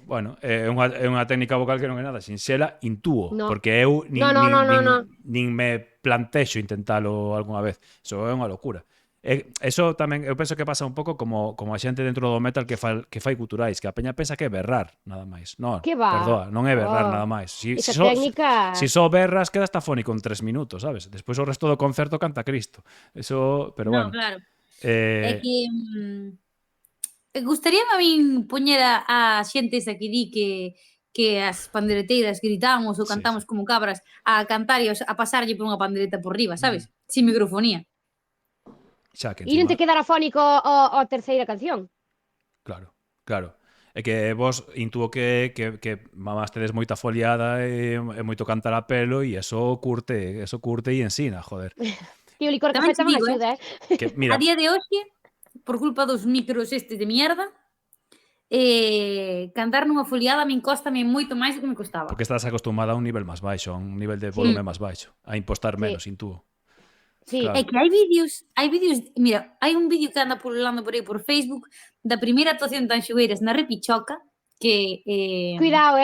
bueno, é unha técnica vocal que non é nada sinxela, intúo, No. porque eu No. nin me plantexo intentalo algunha vez. Eso é unha locura. Eso tamén, eu penso que pasa un pouco como a xente dentro do metal que fai culturais, que a peña pensa que é berrar, nada máis. No, Que va? perdoa, non é berrar Oh, nada máis. esa técnica... Si só berras, quedas afónico en 3 minutos, sabes? Despois o resto do concerto canta Cristo. Eso, pero No, bueno. claro. É que... gustaríame a min poñer a xente esa que di que as pandereteiras gritamos ou cantamos como cabras a cantar e a pasarlle por unha pandereta por riba, sabes? Sin microfonía. Xa que E non encima... te quedar afónico a terceira canción. Claro. É que vos intúo que mamastedes moita foliada e moito cantar a pelo e eso curte e ensina, joder. E o licor Tamén café te tamén digo, axuda, Que, a mira, día de hoxe, por culpa dos micros estes de mierda, cantar nunha foliada a min cóstame moito máis do que me costaba. porque estás acostumada a un nivel máis baixo, a un nivel de volume máis baixo, a impostar menos, intúo. Sí. Claro. É que hai vídeos, mira, hai un vídeo que anda pululando por aí por Facebook da primeira actuación de Tanxugueiras na Repichoca, que Cuidado,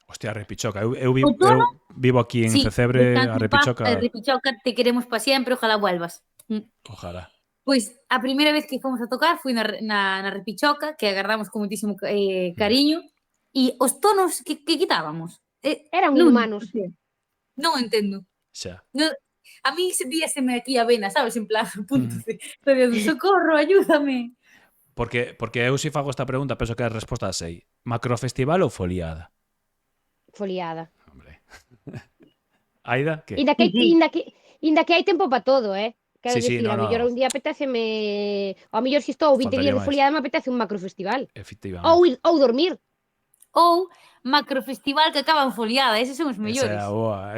Hostia, a Repichoca. Eu o tono, vivo aquí en sí, Cesebre, descansa a en paz, Repichoca, Repichoca, te queremos pa sempre, ojalá vuelvas. ojalá. Pois a primeira vez que fomos a tocar foi na Repichoca, que agardamos con moitísimo cariño, e os tonos que quitábamos. eran Non, inhumanos. non entendo. Xa. Non, a mí sentíaseme aquí a vena, sabes? En plan, punto de socorro, ayúdame. Porque eu si fago esta pregunta, penso que a resposta a sei. Macrofestival ou foliada? Foliada. Hombre. Aida, que? Inda que hai tempo para todo, Quero Sí, dicir, no, a mellor no. un día apetéceme... Ao mellor se estou 20 Faltaría días de máis. foliada me apetece un macrofestival. Efectivamente. Ou dormir. Ou macrofestival que acaba en foliada, eses son os mellores.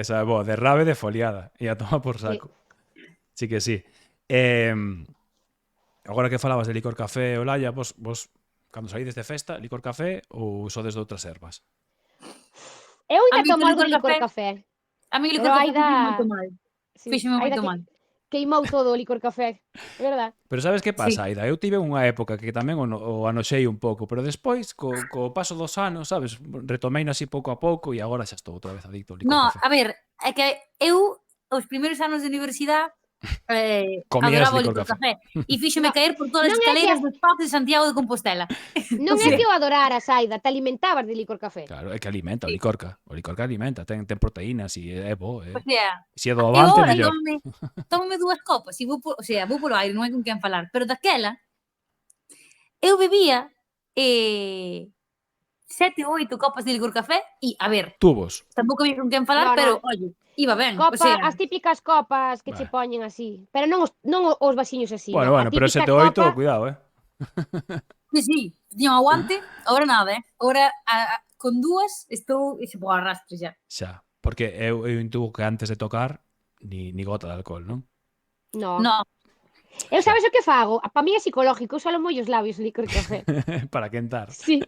Esa é boa. De rave de foliada. E a toma por saco. Sí que sí. Agora que falabas de licor café, Olaya, vos cando saídes de festa, licor café ou sodes de outras ervas? Eu A ainda mí tomo que algo de licor licor café. A mí o Pero licor café Aida... fixo moito mal. Sí, Fíxome Aida moito mal. queimou todo o licor café. É verdad? Pero sabes que pasa, Sí. Aida? Eu tive unha época que tamén o anoxei un pouco, pero despois, co paso dos anos, sabes, retomeino así pouco a pouco e agora xa estou outra vez adicto ao licor No, café. a ver, é que eu os primeiros anos de universidade Comías adoraba o licor licor café. café. E fíxome No, caer por todas as non é escaleiras que- dos pasos de Santiago de Compostela. Non O é sea, que o adoraras, Aida, te alimentabas de licor café. Claro, é que alimenta, o Sí. licor que alimenta, ten proteínas e é bo, O sea, Se é do eu avante, ahora mellor. tómame 2 copas e vou polo aire, non hai con quen falar, pero daquela eu bebía 7 ou 8 copas de licor café e, a ver, Tubos. tampouco había con quen falar, No, no. pero, oye, iba ben, o Copa, sea, as típicas copas que che Bah. poñen así. Pero non os vasiños así, Bueno, no. A pero típica 7-8, copa... cuidado, sí, tiña un aguante, agora nada, Agora, con 2 estou e se pode arrastre xa. Xa, porque eu intuo que antes de tocar ni gota de alcohol, non? No. No, Eu sabes o que fago? Para mí é psicológico, eu solo mollo os labios o licor café. Para quentar. Sí.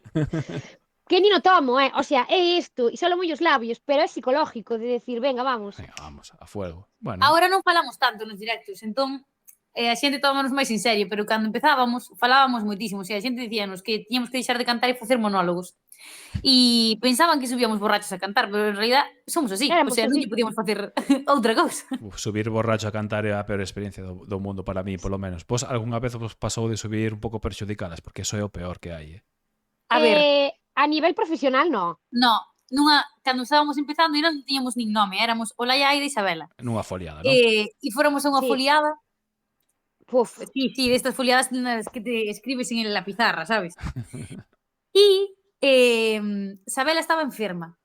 Que ni no tomo, O sea, é isto, e solo mollo os labios, pero é psicológico de decir, venga, vamos. Venga, vamos, a fuego. Bueno, agora non falamos tanto nos directos, entón a xente tómanos máis en serio, pero cando empezábamos falábamos moitísimo, o sea, a xente dicíanos que tiñamos que deixar de cantar e facer monólogos. E pensaban que subíamos borrachos a cantar, pero en realidad somos así, Éramos o sea, non así. lle podíamos facer outra cousa. subir borracho a cantar é a peor experiencia do mundo para mí, polo menos. Vos algunha vez vos pasou de subir un pouco perxudicadas, porque eso é o peor que hai, A ver, A nivel profesional, no. cando estábamos empezando e non tiñamos nin nome, éramos Olaya, Aida e Isabela. Nunha foliada, non? E fóramos a unha Sí. foliada, Puf. sí, destas foliadas nas que te escribes en la pizarra, sabes? E Sabela estaba enferma.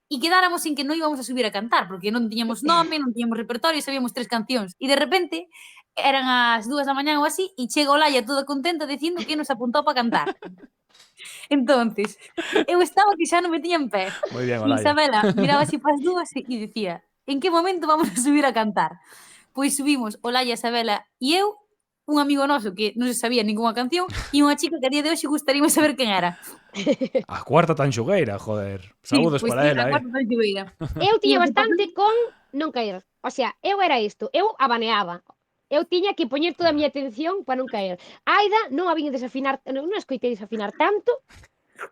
E quedáramos en que non íbamos a subir a cantar, porque non tiñamos nome, non tiñamos repertorio, sabíamos 3 cancións. E de repente, eran as 2 da mañá ou así, e chega Olaya toda contenta dicindo que nos apuntou para cantar. Entonces, eu estaba que xa non me tiña en pé. Moi bien, E Olaya. Isabela miraba así para as dúas e dicía, en que momento vamos a subir a cantar? Pois subimos Olaya, Isabela e eu, un amigo noso que non se sabía ningunha canción, e unha chica que a día de hoxe gustaríamos saber quen era. A cuarta tan xogueira, joder. Sí, Saúdos pois para sí, ela, a cuarta tan xubeira. Eu E tiña o que pasou? bastante con non caer. O sea, eu era isto, eu abaneaba. Eu tiña que poñer toda a miña atención para non caer. Aida non a viña desafinar, non a escoitei desafinar tanto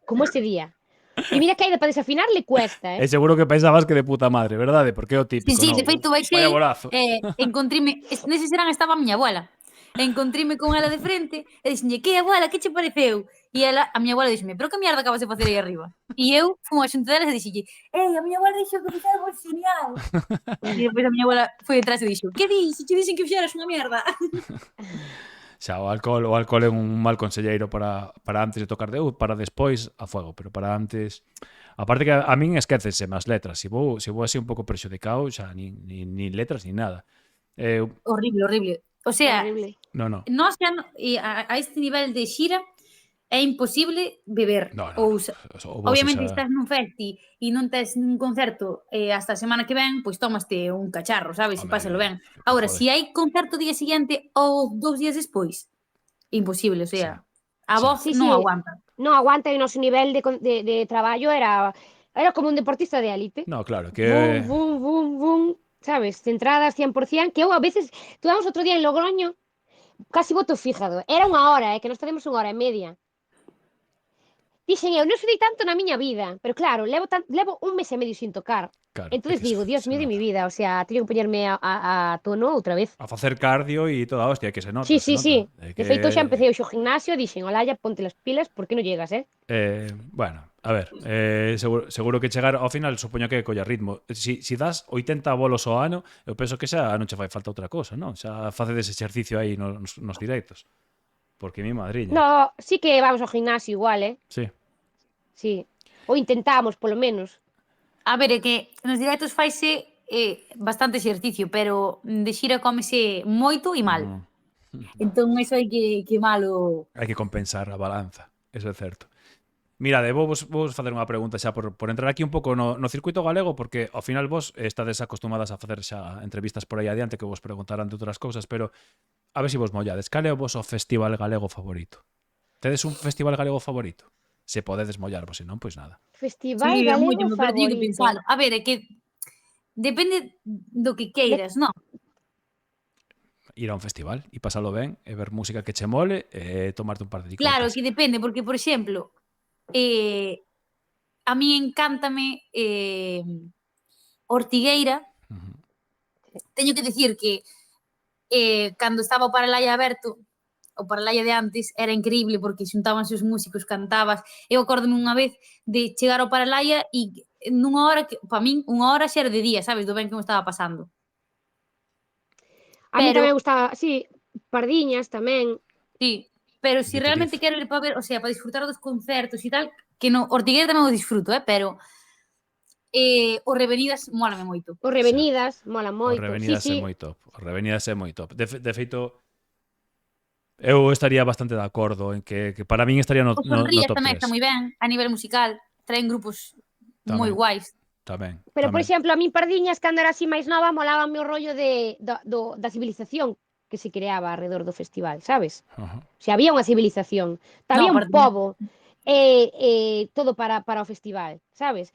como ese día. E mira que Aida para desafinar le cuesta, E seguro que pensabas que de puta madre, verdade? Porque é o Sí, típico, sí, non? de feito Vaya baixei, bolazo. encontrime, nese serán estaba a miña abuela. Encontrime con ela de frente e dixenlle, que abuela, que che pareceu? E ela, a miña abuela dixeme, pero que mierda acabas de facer aí arriba? E eu fui a xunta delas e dixelle, a miña abuela dixo que fixemos genial. E depois a miña abuela foi detrás e dixo, que dis? Che dixen que fixeras unha mierda. Xa, o alcohol é un mal conselleiro para antes de tocar para despois a fuego, pero para antes... Aparte que a min esquécense as letras, se vou así un pouco prexudicado, xa, nin letras, nin nada. Horrible, horrible. O sea, horrible. No. nós xa, a este nivel de xira, é imposible beber. No. Ou O vos obviamente esa... estás nun festi e non tes nun concerto hasta a semana que ven, pois tómaste un cacharro, sabes? E Home, pásalo ben. que Agora, jode. se hai concerto o día seguinte ou 2 días despois, imposible, o sea, a Sí. voz Sí, non sí. aguanta. Non aguanta e o noso nivel de traballo era como un deportista de élite. No, claro, Bum, que... bum, bum, bum, sabes? Centradas 100%, que eu a veces, estuvamos outro día en Logroño, casi boto fígado. Era unha hora, que nós facemos unha hora e media. Dixen eu, non estudei tanto na miña vida, pero claro, levo un mes e medio sin tocar. Claro, Entonces é que digo, Dios se mío de nota. mi vida, o sea, teño que poñerme a tono outra vez. A facer cardio e toda a hostia, que se nota, Sí, se sí, nota. sí. É De feito, xa empecé que... o gimnasio, dixen, Olaya, ponte las pilas, por que non llegas, Bueno, a ver, seguro que chegar ao final supoño que colla ritmo. Si das 80 bolos ao ano, eu penso que xa non che fai falta outra cousa, non? Xa facedes exercicio aí nos directos. Porque mi madriña. No, sí que vamos ao gimnasio igual, Sí. Sí. Ou intentamos, polo menos. A ver, é que nos directos faise bastante exercicio, pero de xira cómese moito e mal. Entón, iso hai que malo... Hai que compensar a balanza, eso é certo. Mirade, vos facer unha pregunta xa por entrar aquí un pouco no circuito galego, porque ao final vos estades acostumadas a facer xa entrevistas por aí adiante que vos preguntarán de outras cousas, pero a ver se vos mollades. Cal é o voso festival galego favorito? Tedes un festival galego favorito? Se podedes mollarvos, se non, pois nada. Festival Sí, é galego moito, pero teño que favorito. pensalo. A ver, é que depende do que queiras, non? Ir a un festival e pasalo ben, e ver música que che mole, e tomarte un par de licores. Claro, que depende, porque, por exemplo, a mí encántame Ortigueira. Teño que dicir que cando estaba o Paralaia aberto, o Paralaia de antes, era increíble porque xuntábanse os músicos, cantabas. Eu acórdome unha vez de chegar ao Paralaia e nunha hora, que para min, unha hora xa era de día, sabes, do ben que me estaba pasando. A mí Pero- tamén me gustaba, sí, Pardiñas tamén. Sí, pero se Diciriz. realmente quero ir para ver, o sea, para disfrutar dos concertos e tal, que no, Ortigueira tamén o disfruto, pero o Revenidas mólame moito. Os Revenidas, mola O moito. Revenidas Sí, é sí. moi top. O Revenidas é moi top. De feito, eu estaría bastante de acordo en que para min estaría no Os Sonrías top tamén 3. está moi ben, a nivel musical, traen grupos moi Tamén. guais. Tamén. Pero, por tamén. exemplo, a min Pardiñas, cando era así máis nova, molaba o rollo da civilización que se creaba alrededor do festival, sabes? Ajá. O sea, había unha civilización, había un Pardiñas. pobo, todo para o festival, sabes?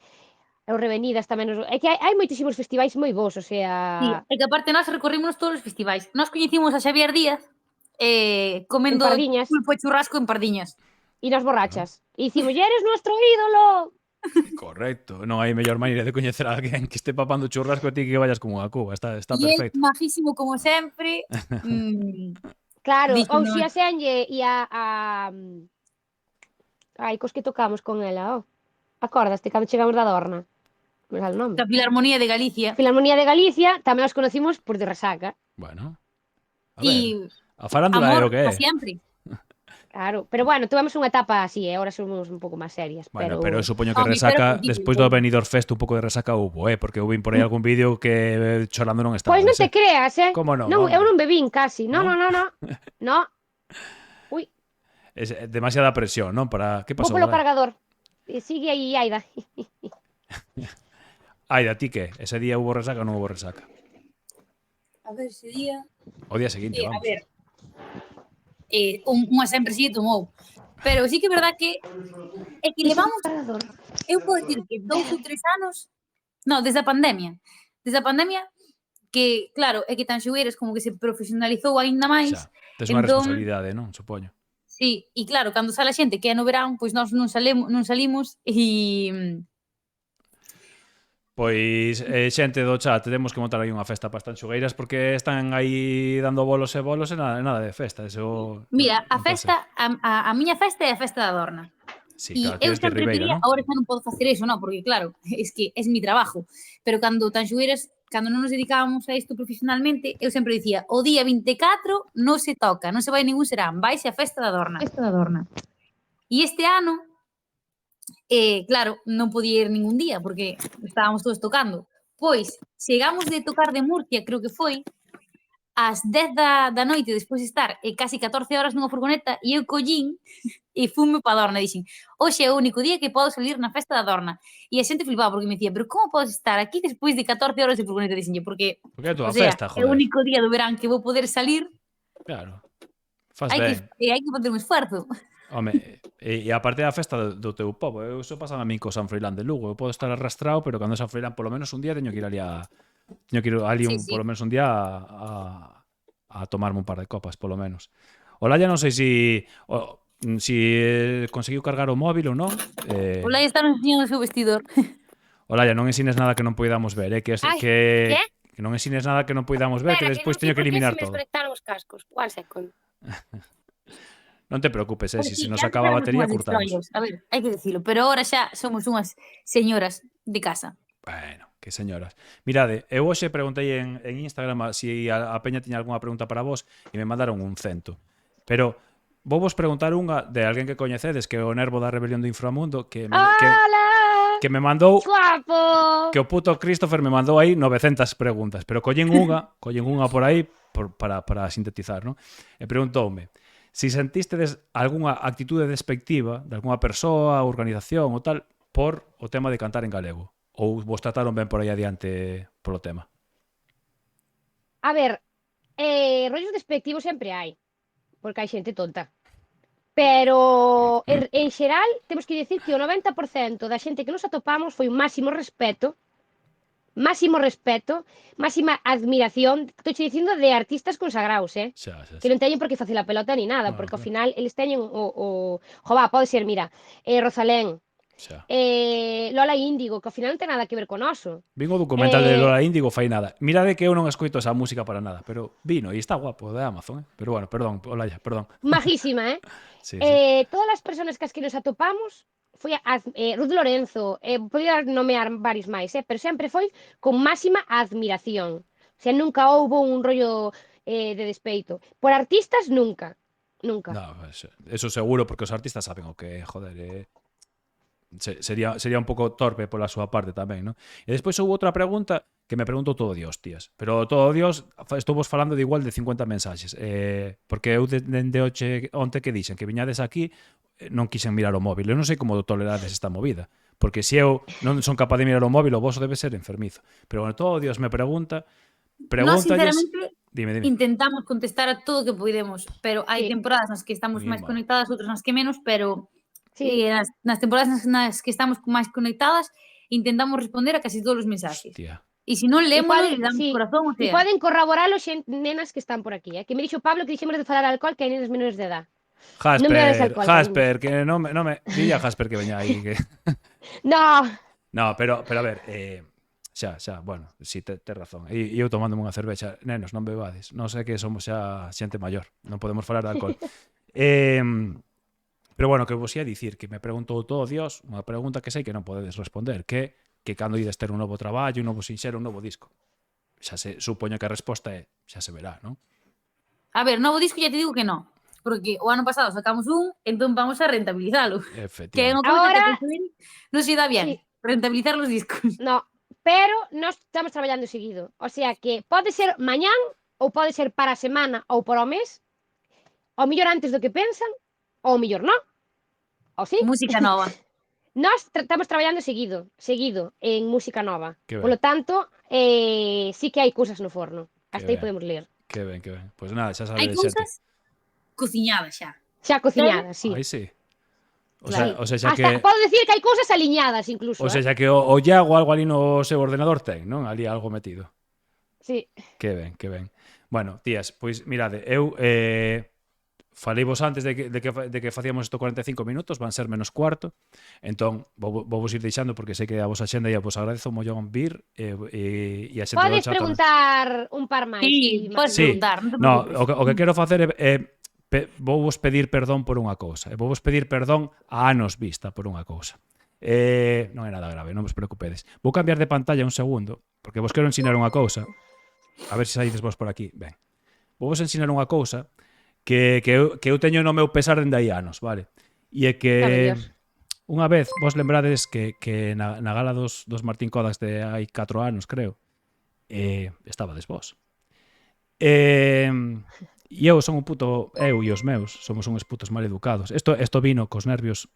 E os Revenidas tamén. É que hai moitísimos festivais moi bons, o Sí, sea, e que aparte nós recorrimos todos os festivais. Nós coñecimos a Xavier Díaz comendo En Pardiñas. pulpo e churrasco en Pardiñas. e nas borrachas. E dicimos, eres nuestro ídolo. Correcto. Non hai mellor maneira de coñecer a alguén que este papando churrasco e ti que vayas como a Cuba. Está E perfecto. el, majísimo como sempre. Claro, Dixo, ou non. Xia Senlle e ai, cos que tocamos con ela, Acordaste cando chegamos da Dorna? Non me sale o nome. Da Filarmonía de Galicia. Filarmonía de Galicia, tamén os conocimos por de resaca. Bueno. A E ver, a farándula é o amor que é. pa sempre. Claro, pero bueno, tuvemos unha etapa así, ahora somos un pouco máis serias, Bueno, pero pero eu supoño que Home, pero resaca, poquillo, despois do Benidorm Fest, un pouco de resaca hubo, porque eu vin por aí algún vídeo que chorando non pois non estabas, te creas, Como non, Non, eu home? non bebín casi. No, Non? no, no, no. No. Ui, Es demasiada presión, non? Para... Que vou pasou, polo Olaya? cargador. Sigue aí, Aida. Aida, ti que? Ese día hubo resaca ou non hubo resaca? A ver, ese día... O día seguinte, A vamos. ver, unha sempre si tomou. Pero sí que é verdad que é que levamos, Cargador. eu podo decir que 2 ou 3 anos, no, desde a pandemia, que claro, é que Tanxugueiras como que se profesionalizou aínda máis, Xa, tes unha entón, responsabilidade, non? Supoño. sí, e claro, cando sale a xente que é no verán, pois nós non salimos e Pois, xente do chat, temos que montar aí unha festa para as tanxugueiras porque están aí dando bolos e nada de festa, eso mira, a non pode ser. festa, a miña festa é a festa da Dorna. Sí, E claro, eu tienes que ir sempre Ribeira, pedía, non? agora xa non podo facer eso, non, porque claro, es que es mi trabajo. Pero cando Tanxugueiras, cando non nos dedicábamos a isto profesionalmente, eu sempre dicía, o día 24 non se toca, non se vai ningún serán, vaise a festa da Dorna. Festa da Dorna. E este ano, claro, non podía ir ningún día, porque estábamos todos tocando. Pois, chegamos de tocar de Murcia, creo que foi, ás 10 da noite, despois de estar casi 14 horas nunha furgoneta, e eu collín e fume pa Dorna, dixen, hoxe é o único día que podo salir na festa da Dorna. E a xente flipaba porque me dicía, pero como podes estar aquí despois de 14 horas de furgoneta? Dixenlle, porque, Porque é a túa o sea, festa, é o joder. único día do verán que vou poder salir, Claro. Faz hai que, ben. hai que facer un esforzo. Home, e aparte da festa do teu pobo, eso pasa a min co San Froilán de Lugo. Eu podo estar arrastrado, pero cando é San Froilán, polo menos un día teño que ir ali Sí, sí. polo menos un día a tomarme un par de copas, polo menos. Olaya non sei si conseguiu cargar o móvil ou non. Ola está nos enseñando o seu vestidor. Olaya, non ensines nada que non poidamos ver, Ai, que? que non ensines nada que non poidamos ver, que Espera, despois non sei teño que por que eliminar se me todo. desconectaron os cascos. One second. Non te preocupes, Pois si sí, se nos que antes acaba a éramos batería, unhas cortamos. destroyers. A ver, hai que dicilo, pero ahora xa somos unhas señoras de casa. Bueno, que señoras. Mirade, eu hoxe preguntei en Instagram si a peña tiña algunha pregunta para vos e me mandaron un cento. Pero vou vos preguntar unha de alguén que coñecedes, que é o Nervo da Rebelión do Inframundo, Hola! que me mandou, Guapo! que o puto Christopher me mandou aí 900 preguntas, pero collen unha por aí para sintetizar, non? E preguntoume si sentistedes algunha actitude despectiva de algunha persoa, organización ou tal por o tema de cantar en galego. Ou vos trataron ben por aí adiante polo tema? A ver, rollos despectivos sempre hai, porque hai xente tonta. Pero, en xeral, temos que dicir que o 90% da xente que nos atopamos foi un máxima admiración, estou che dicindo de artistas consagrados, Xa. que non teñen por que facer a pelota ni nada, No, porque ao claro. final eles teñen pode ser, mira, Rosalén, Xa. Lola Índigo, que ao final non ten nada que ver con oso. Vin o documental de Lola Índigo fai nada. Mirade que eu non escoito esa música para nada, pero vino e está guapo, de Amazon, Pero bueno, perdón, Olaya, perdón. Majísima, Sí. Todas as persoas que nos atopamos foi Ruth Lorenzo, podía nomear varios máis, pero sempre foi con máxima admiración. O sea, nunca houbo un rollo de despeito. Por artistas, nunca. Nunca. No, eso seguro, porque os artistas saben o que, joder, sería un pouco torpe pola súa parte tamén, non? E despois houve outra pregunta que me preguntou todo Dios, tías. Pero todo Dios, estou vos falando de igual de 50 mensaxes. Porque eu dende onte que dixen que viñades aquí, non quixen mirar o móvil. Eu non sei como tolerades esta movida. Porque se eu non son capaz de mirar o móvil, o voso debe ser enfermizo. Pero bueno, todo Dios me Nós, pregúntalles... sinceramente, Dime. intentamos contestar a todo o que podemos, pero hai Sí. temporadas nas que estamos máis Mima. conectadas, outras nas que menos, pero Sí. nas temporadas nas que estamos máis conectadas, intentamos responder a casi todos os mensaxes. Hostia. E se non E lemos, poden, le damos sí, corazón, o e sea. poden corroboralo nenas que están por aquí, que me dixo Pablo que dixemos de falar alcohol que hai nenas menores de edad. Non bebades alcohol, Jasper, que non me... Dille a Jasper que veña aí. Que... No, No, pero a ver, xa, bueno, si tes razón. E eu tomándome unha cervexa, nenos, non bebades. Non sei que somos xa xente maior, non podemos falar de alcohol. Pero bueno, que vos ia dicir que me preguntou todo Dios, unha pregunta que sei que non podedes responder, que cando ides ter un novo traballo, un novo sinxero, un novo disco. Xa se supoño que a resposta é xa se verá, non? A ver, novo disco ya te digo que no. porque o ano pasado sacamos un, entón vamos a rentabilizalo. Que é Efectivamente. unha cousa que a Ahora- Consumer non se dá bien, Sí. rentabilizar os discos. No, pero nós estamos traballando seguido. O sea que pode ser mañán ou pode ser para a semana ou para o mes, ao mellor antes do que pensan, ou ao mellor non. Ou sí? Música nova. Nós estamos traballando seguido en música nova. Que ben. Polo tanto, sí que hai cousas no forno. Que Hasta aí ben. podemos ler. Que ben, que ben. Pois nada, xa Hai sabedes, xente. cousas cociñadas xa. Xa cociñadas, sí. Aí sí. Claro. O sea, xa Hasta que... podo decir que hai cousas aliñadas incluso, O sea, xa que o Iago algo ali no seu ordenador ten, non? Ali algo metido. Sí. Que ben, que ben. Bueno, tías, pois mirade, eu faleivos antes de que facíamos isto 45 minutos, van ser menos cuarto. Entón, vou vos ir deixando porque sei que a vosa xenda e vos agradezo mollón vir e a xente do Podes chat tamén. preguntar un par máis. Sí, podes Sí. preguntar, non te No, preocupes. o que quero facer é vou vos pedir perdón por unha cousa. E vou vos pedir perdón a anos vista por unha cousa. Non é nada grave, non vos preocupedes. Vou cambiar de pantalla un segundo, porque vos quero ensinar unha cousa. A ver se saides vos por aquí. Ben. Vou vos ensinar unha cousa que eu teño no meu pesar dende hai anos, vale? E é que Maravilloso. unha vez vos lembrades que na gala dos Martín Codax de hai 4 anos, creo, estabades vos. E eu son un puto, eu e os meus somos uns putos mal educados. Isto vino cos nervios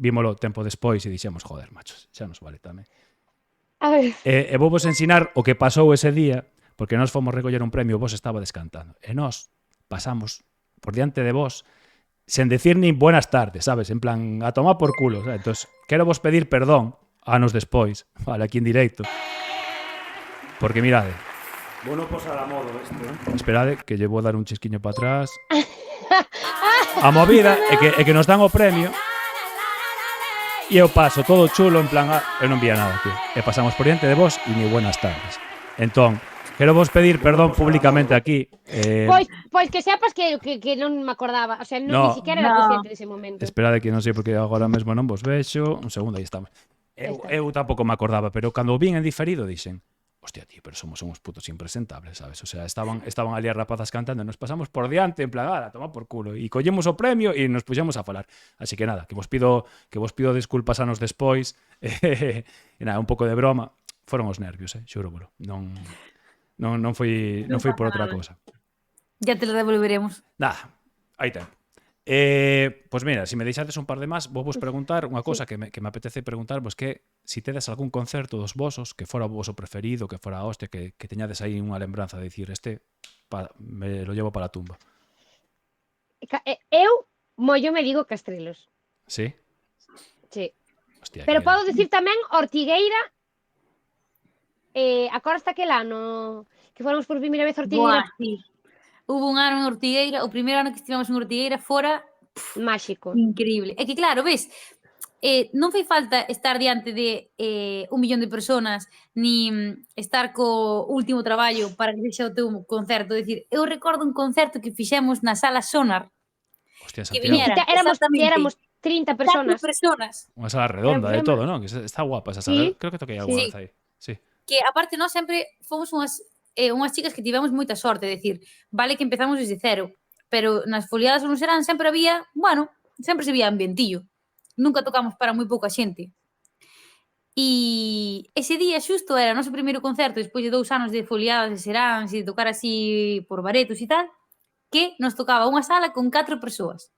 vímolo tempo despois e dixemos, joder, machos, xa nos vale tamén. A ver, E vou vos ensinar o que pasou ese día, porque nós fomos recoller un premio, vos estaba descantando. E nós pasamos por diante de vos sen decir nin buenas tardes, sabes? En plan, a tomar por culo, sabes? Entón, quero vos pedir perdón anos despois, vale, aquí en directo. Porque mirade, vou non posar a modo isto, Esperade, que lle vou dar un chisquiño para atrás. A movida é que nos dan o premio e eu paso todo chulo en plan, eu non vía nada, tío. E pasamos por diante de vos e ni buenas tardes. Entón, quero vos pedir perdón públicamente aquí. pois que sepas que non me acordaba, o sea, No. ni siquiera era No. consciente dese momento. Esperade que non sei porque agora mesmo non vos vexo. Un segundo, aí estamos. Eu tampouco me acordaba, pero cando o vin en diferido dixen, hostia, tío, pero somos uns putos impresentables, sabes? O sea, estaban ali as rapazas cantando e nos pasamos por diante en plan, toma por culo. E collemos o premio e nos puxemos a falar. Así que nada, que vos pido disculpas anos despois. E nada, un pouco de broma. Foron os nervios, xúrovolo. Non foi por outra cousa. Ya te lo devolveremos. Nada, hai tempo. Pois mira, se me deixades un par de más, vou vos preguntar unha cousa que me apetece preguntarvos, que si tedes algún concerto dos vosos que fora o voso preferido, que fora a hostia, que teñades aí unha lembranza de dicir, me lo llevo para a tumba. Eu mollo me digo Castrelos. Sí? Sí. Hostia, Pero que- podo dicir tamén Ortigueira. Acordas aquel ano que fomos por primeira vez a Ortigueira? Buah, sí. Hubo un ano en Ortigueira, o primeiro ano que estivemos en Ortigueira fora Máxico. increíble. É que claro, ves, non fai falta estar diante de 1 millón de personas nin estar co último traballo para que sexa o teu concerto. É dicir, eu recordo un concerto que fixemos na Sala Sonar, Hostia, que Santiago. viñera Éramos exactamente 30 4 personas. personas. Unha sala redonda de Era- todo, non? Que está guapa esa sala. Sí. Creo que toquei alguna Sí. vez aí. Sí. Que aparte nós sempre fomos unhas chicas que tivemos moita sorte, é dicir, vale que empezamos desde cero, pero nas foliadas ou no serán sempre había, sempre se vía ambientillo. Nunca tocamos para moi pouca xente. E ese día xusto era o noso primeiro concerto despois de 2 anos de foliadas, de seráns e de tocar así por baretos e tal, que nos tocaba unha sala con 4 persoas.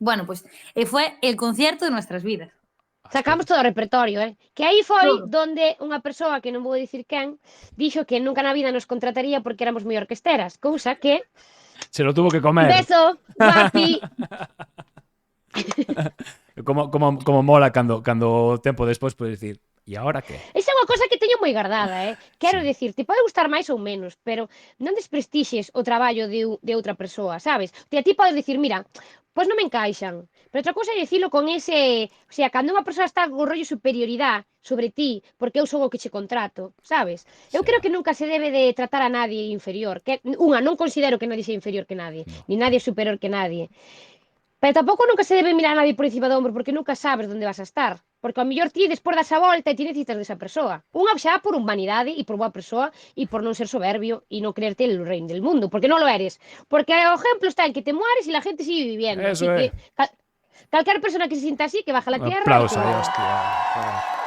Bueno, pues fue el concierto de nuestras vidas. Sacamos todo o repertorio, Que aí foi Todo. donde unha persoa, que non vou dicir quen, dixo que nunca na vida nos contrataría porque éramos moi orquesteras, cousa que... Se lo tuvo que comer. Beso, guapi! Como mola cando tempo despois podes decir, e agora que? Esa é unha cosa que teño moi guardada, Quero Sí. dicir, te pode gustar máis ou menos, pero non desprestixes o traballo de outra persoa, sabes? A ti podes dicir, mira, pois non me encaixan. Pero outra cousa é dicilo con ese... O sea, cando unha persoa está con rollo superioridade sobre ti, porque eu son o que che contrato, sabes? Eu Sí. creo que nunca se debe de tratar a nadie inferior. Non considero que nadie sea inferior que nadie, No. ni nadie superior que nadie. Pero tampouco nunca se debe mirar a nadie por encima do ombro, porque nunca sabes onde vas a estar. Porque ao mellor ti despois das a volta e ti necesitas desa persoa. Unha xa por humanidade e por boa persoa e por non ser soberbio e non creerte el rei del mundo, porque non lo eres. Porque o exemplo está en que te mueres e la gente sigue viviendo. Así Eso é. que calquer persona que se sinta así, que baja la Un tierra e que... aplauso aí, hostia. Joder.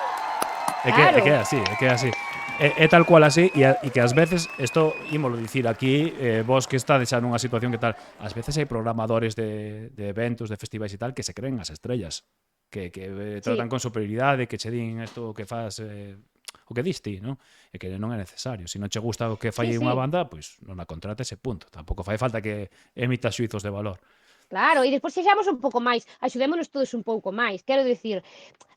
Claro. É que é así, é que é así. É tal cual así e que ás veces, isto ímolo dicir aquí, vos que estades xa nunha situación que tal, ás veces hai programadores de eventos, de festivais e tal, que se creen as estrellas, que tratan con superioridade, que che din isto que fas, o que diste, non? E que non é necesario. Se non che gusta o que fai Sí, unha sí. banda, pois non a contrates e punto. Tampouco fai falta que emita xuizos de valor. Claro, e despois sexamos un pouco máis, axudémonos todos un pouco máis. Quero dicir,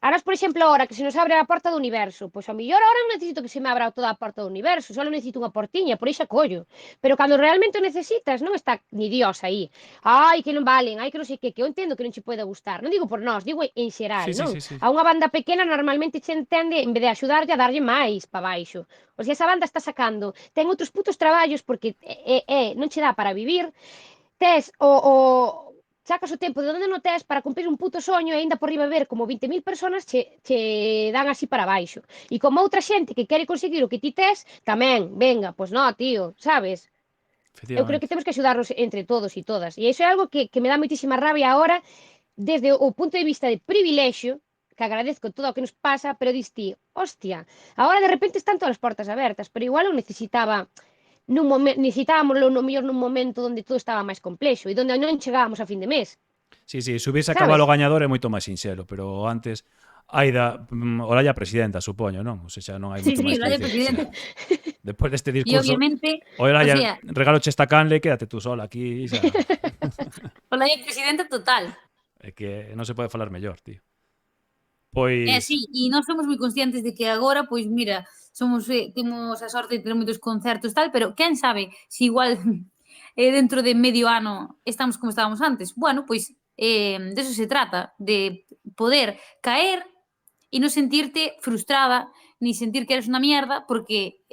a nos, por exemplo, ahora que se nos abre a porta do universo, pois ao mellor ahora non necesito que se me abra toda a porta do universo, só necesito unha portiña, por iso acollo. Pero cando realmente o necesitas, non está ni Dios aí. Ai, que non valen, ai, que non sei que eu entendo que non che pode gustar. Non digo por nós, digo en xeral, Sí, sí, non? sí, sí. A unha banda pequena normalmente che entende, en vez de axudarlle a darlle máis para baixo. O sea, esa banda está sacando, ten outros putos traballos porque non che dá para vivir, tes sacas o tempo de onde non tes para cumprir un puto soño e aínda por riba ver como 20.000 personas che dan así para baixo. E como outra xente que quere conseguir o que ti tes, tamén, venga, pois no, tío, sabes? Eu creo que Efectivamente. temos que axudarnos entre todos e todas. E iso é algo que me dá moitísima rabia agora, desde o punto de vista de privilexio, que agradezco todo o que nos pasa, pero dis ti, hostia, agora de repente están todas as portas abertas, pero igual eu necesitábamoslo no mellor nun momento onde todo estaba máis complexo e onde non chegábamos a fin de mes, Sí, sí, subirse a cabalo sabes? gañador é moito máis sinxelo, pero antes Aida, Olalla presidenta, supoño, non? Ou seja, non hai Sí, moito sí, máis que Olaya dicir. O sea, presidente. despois deste E discurso, obviamente, o Olalla, sea, regaloche esta canle, quédate tú sola aquí, xa. Olaya presidente total. É que non se pode falar mellor, tío. É Pois, así, e nós somos moi conscientes de que agora, pois mira, temos a sorte de ter moitos concertos tal, pero quen sabe se igual dentro de medio ano estamos como estábamos antes. Bueno, pois de eso se trata, de poder caer e non sentirte frustrada, ni sentir que eres unha mierda porque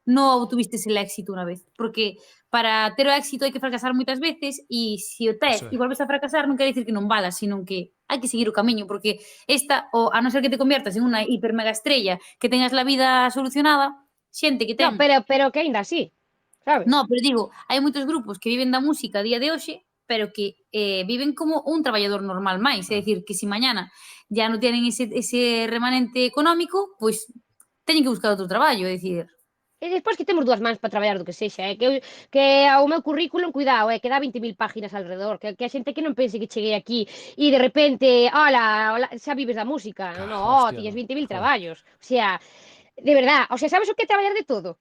non obtuvistes el éxito unha vez. Porque para ter o éxito hai que fracasar moitas veces e se o tes eso e é. volves a fracasar non quere dicir que non valas, sino que hai que seguir o camiño, porque a non ser que te conviertas en unha hiper mega estrella, que tengas la vida solucionada, xente que No, ten pero que aínda así, sabes? no, pero digo, hai moitos grupos que viven da música a día de hoxe, pero que viven como un traballador normal máis, é dicir, que se mañana ya non tienen ese remanente económico, pois teñen que buscar outro traballo, é dicir, E despois que temos dúas mans para traballar do que sexa, que ao meu currículum, cuidado, que dá 20.000 páginas alrededor, que a xente que non pense que cheguei aquí e de repente, hola, xa vives da música, no, Hostia, tiñes no. 20.000 Joder. traballos, o sea, de verdad, o sea, sabes o que é traballar de todo?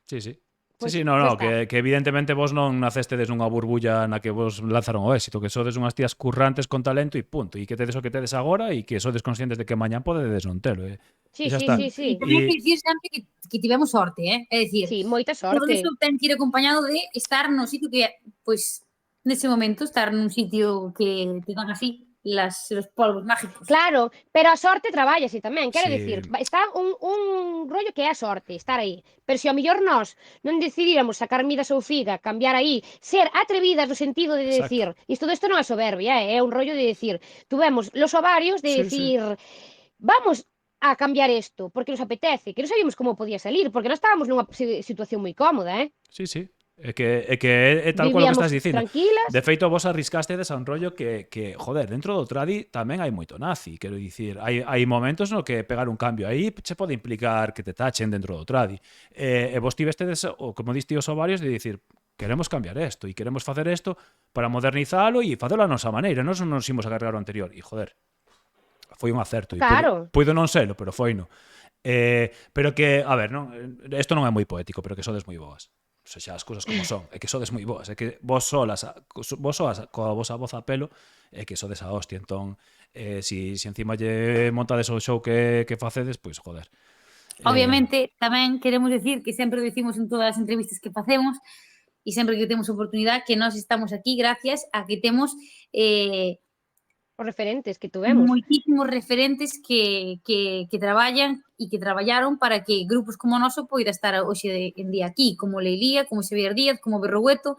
Sí, sí. Sí, Pois sí, no, xa no, está. que evidentemente vos non nacestedes nunha burbulla na que vos lanzaron o éxito, que sodes unhas tías currantes con talento e punto, e que tedes o que tedes agora e que sodes conscientes de que mañán podedes non telo, e Sí, xa sí, está. sí, sí, e tamén hai E que dicir sempre que tivemos sorte, é dicir, sí, moita todo iso sorte. ten que ir acompañado de estar no sitio que, pois, nese momento, estar nun sitio que te dan así los polvos mágicos. Claro, pero a sorte trabállase tamén, quero dicir, si está un rollo que é a sorte, estar aí, pero se ao mellor nós non decidíramos sacar midas ou figa, cambiar aí, ser atrevidas no sentido de exacto. decir, isto desto non é soberbia, é un rollo de decir, tuvemos los ovarios de Sí, sí. decir, vamos a cambiar isto, porque nos apetece, que non sabíamos como podía salir, porque nós estábamos nunha situación moi cómoda, Sí, sí. É que é tal cual o que vivíamos estás dicindo. tranquilas. De feito, vos arriscastedes a un rollo joder, dentro do tradi tamén hai moito nazi, quero dicir, hai momentos no que pegar un cambio aí che pode implicar que te tachen dentro do tradi. E vos tivestedes, o como diste os ovarios, de dicir, queremos cambiar isto e queremos facer isto para modernizalo e facelo a nosa maneira, non nos imos a cargar o anterior. E joder, foi un acerto e Claro. puido non selo, pero foi no. Pero que, a ver, non, isto non é moi poético, pero que sodes moi boas. O sea, as cousas como son, é que sodes moi boas, é que vos soas coa vosa voz a pelo, é que sodes a hostia, entón, si encima lle montades o show que facedes, pois, joder. Obviamente, tamén queremos decir que sempre o dicimos en todas as entrevistas que facemos e sempre que temos oportunidade que nós estamos aquí gracias a que temos Os referentes que tuvemos. moitísimos referentes que traballan e que traballaron para que grupos como o noso poida estar hoxe en día aquí, como Leilía, como Xavier Díaz, como Berrogueto,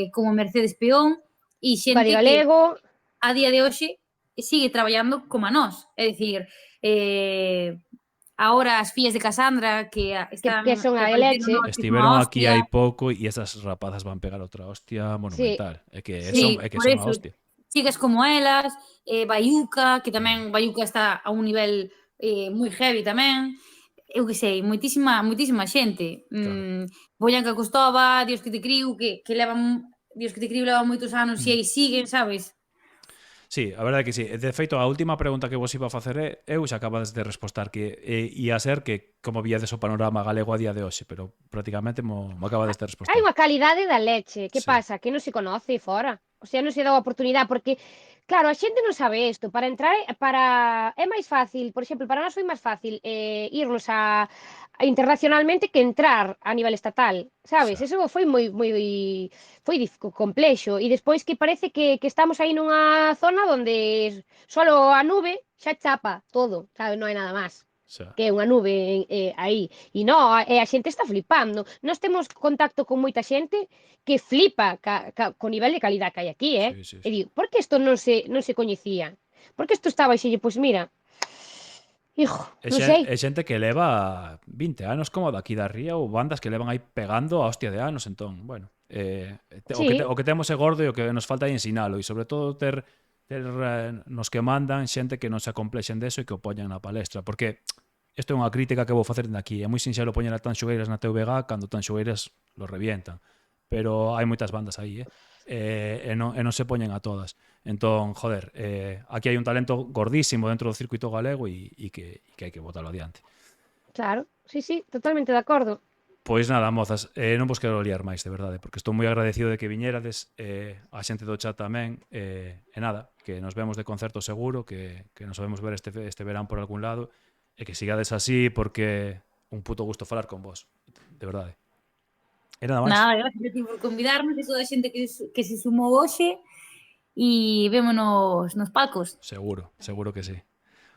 como Mercedes Peón e xente Badi que Galego, a día de hoxe sigue traballando como a nós. É dicir, ahora as fillas de Cassandra que están que son que a de apareceron leche. no que son Estiveron a aquí hostia. hai pouco e esas rapazas van pegar outra hostia Sí, monumental. sí. É que Por son a eso, hostia. chicas como elas, Baiuca, que tamén Baiuca está a un nivel moi heavy tamén. Eu que sei, moitísima xente. Claro. Boyanca Costova, Dios que te criu, que levan Dios que te criu leva moitos anos e Mm. aí siguen, sabes? Sí, a verdade é que sí. De feito, a última pregunta que vos iba a facer eu xa acabades de respostar que ia ser que como víades o panorama galego a día de hoxe, pero prácticamente mo acabades de Hai respostar. unha calidade da leche. Que Sí. pasa? Que non se conoce fora. O sea, non se dá a oportunidade porque, claro, a xente non sabe isto. Para entrar, é máis fácil, por exemplo, para nós foi máis fácil irnos internacionalmente que entrar a nivel estatal, sabes? Xa. Eso foi complexo. E despois que parece que estamos aí nunha zona onde solo a nube xa chapa todo, sabe? Non hai nada máis Xa. que é unha nube aí. E non, a xente está flipando. Nós temos contacto con moita xente que flipa co nivel de calidad que hai aquí, Sí, sí, E sí. digo, por que isto non se coñecía? Por que isto estaba e pois mira, hijo, non sei. É xente que leva 20 anos como daqui da ría ou bandas que levan aí pegando a hostia de anos, entón, bueno, Sí, o que temos é gordo e o que nos falta é ensinalo e sobre todo ter nos que mandan xente que non se acomplexen deso e que o poñan na palestra, porque isto é unha crítica que vou facer de aquí. É moi sinxelo poñer a Tanxugueiras na TVG cando Tanxugueiras lo revientan. Pero hai moitas bandas aí, e non se poñen a todas. Entón, joder, aquí hai un talento gordísimo dentro do circuito galego e que hai que botalo adiante. claro, sí, totalmente de acordo. Pois nada, mozas, non vos quero liar máis, de verdade, porque estou moi agradecido de que viñerades, a xente do chat tamén, e nada, que nos vemos de concerto seguro, que nos sabemos ver este verán por algún lado, e que sigades así, porque un puto gusto falar con vos, de verdade. E nada máis. Nada, gracias a ti por convidarnos e toda a xente que se sumou hoxe e vémonos nos palcos. Seguro que sí.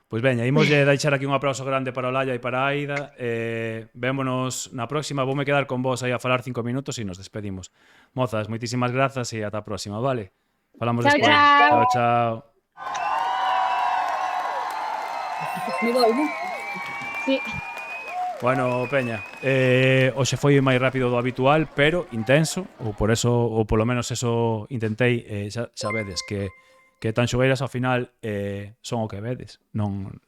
Pois veña, imoslle deixar aquí un aplauso grande para o Laia e para a Aida. Vémonos na próxima. Voume quedar con vos aí a falar 5 minutos e nos despedimos. Mozas, moitísimas grazas e ata a próxima, vale? Falamos Chao, despois. chao. Chao. Me voy, ¿no? Sí. Bueno, Peña, hoxe foi máis rápido do habitual, pero intenso, ou polo menos eso intentei, xa vedes que Tanxugueiras ao final son o que vedes. Non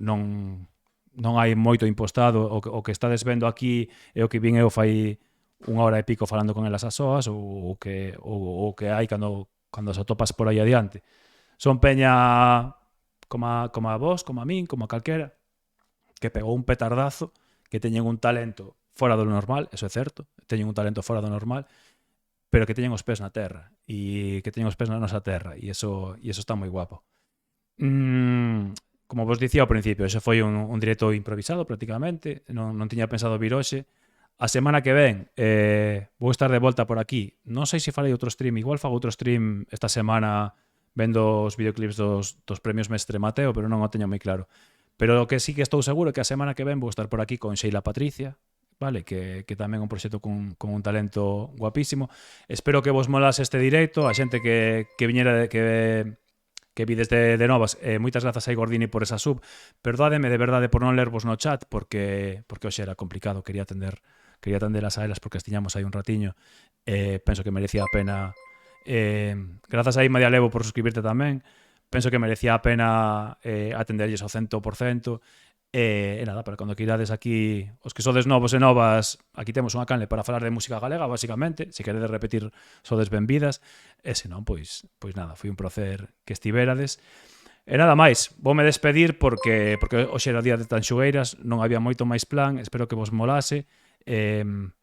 hai moito impostado, o que estades vendo aquí é o que vin eu fai unha hora e pico falando con elas as soas, ou o que hai cando se atopas por aí adiante. Son Peña como a vos, como a min, como a calquera, que pegou un petardazo, que teñen un talento fora do normal, eso é certo, teñen un talento fora do normal, pero que teñen os pés na terra e que teñen os pés na nosa terra e eso está moi guapo. Como vos dicía ao principio, ese foi un directo improvisado prácticamente, non tiña pensado vir hoxe. A semana que ven vou estar de volta por aquí. Non sei se farei outro stream, igual fago outro stream esta semana vendo os videoclips dos premios Mestre Mateo, pero non o teño moi claro. Pero o que sí que estou seguro é que a semana que ven vou estar por aquí con Sheila Patricia, vale, que tamén é un proxecto con un talento guapísimo. Espero que vos molase este directo, a xente que viñera que vides de novas, moitas grazas aí Gordini por esa sub. Perdádeme de verdade por non lervos no chat porque hoxe era complicado, quería atender as a elas porque estiñamos aí un ratiño. Penso que merecía a pena. Grazas aí Madia Levo por suscribirte tamén. Penso que merecía a pena atenderlles ao 100%. E nada, para cando queirades aquí, os que sodes novos e novas, aquí temos unha canle para falar de música galega, basicamente. Se queredes repetir, sodes benvidas. E se non, pois nada, foi un placer que estiverades. E nada máis, voume despedir porque hoxe era día de Tanxugueiras, non había moito máis plan, espero que vos molase.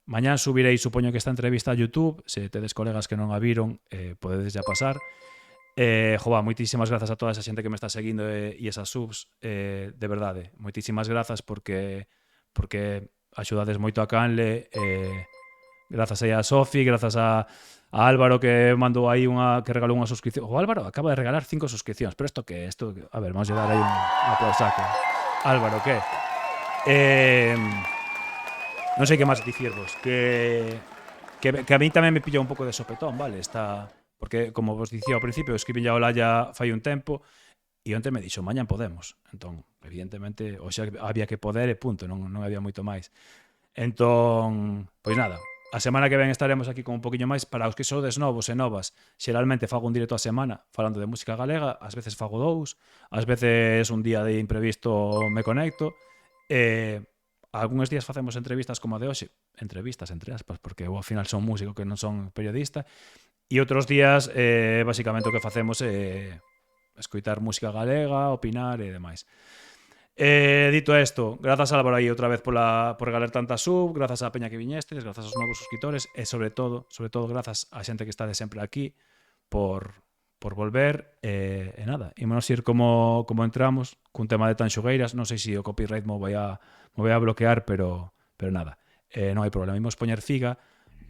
Mañán subirei, supoño que esta entrevista a YouTube, se tedes colegas que non a viron, podedes ya pasar. Moitísimas grazas a toda esa xente que me está seguindo e esas subs, de verdade, moitísimas grazas porque axudades moito a canle, grazas aí a Sofi, grazas a Álvaro que mandou aí que regalou unha suscripción. O Álvaro acaba de regalar 5 suscripcións, pero isto que a ver, vamos a dar aí un aplausaco. Álvaro, que? Non sei que máis dicirvos, que a mí tamén me pilla un pouco de sopetón, vale? Porque, como vos dicía ao principio, escribín ya o Laia fai un tempo, E onte me dixo, mañan podemos. Entón, evidentemente, hoxe había que poder e punto, non había moito máis. Entón, pois nada, a semana que ven estaremos aquí con un poquinho máis para os que sodes novos e novas. Xeralmente fago un directo a semana falando de música galega, ás veces fago 2, ás veces un día de imprevisto me conecto, e algúns días facemos entrevistas como a de hoxe, entrevistas entre aspas, porque eu ao final son músico que non son periodista, e outros días basicamente o que facemos é escoitar música galega, opinar e demais. Dito isto, grazas Álvaro aí outra vez por galer tanta sub, grazas á peña que viñestes, grazas aos novos suscriptores e sobre todo grazas á xente que está de sempre aquí por volver e nada, ímonos ir como entramos cun tema de tan xogueiras, non sei se o copyright mo vai a bloquear, pero nada, non hai problema, imos poñer figa.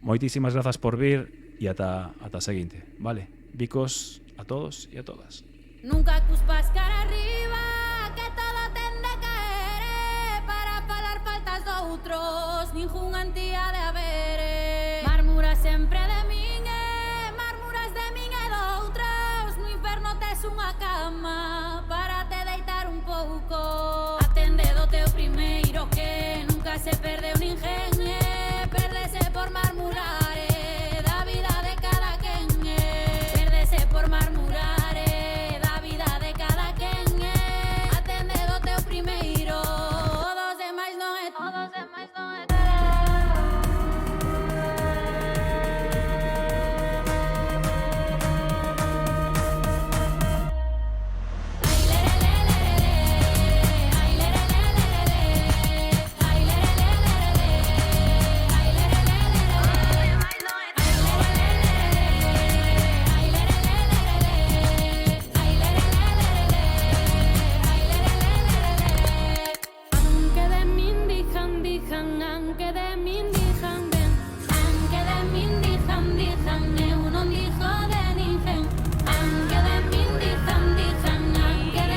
Moitísimas grazas por vir e ata a seguinte, vale? Bicos a todos e a todas. Nunca cuspas cara arriba, que todo ten de caer, para falar faltas doutros, ningunha antía de haber. Marmura sempre de min, marmuras de min e doutros, no inferno tes unha cama para te deitar un pouco. Atende do teu primeiro que nunca se perde un ninguén, perdese por marmurar, da vida de cada quen, perdese por marmurar. Primeiro, todos demais non é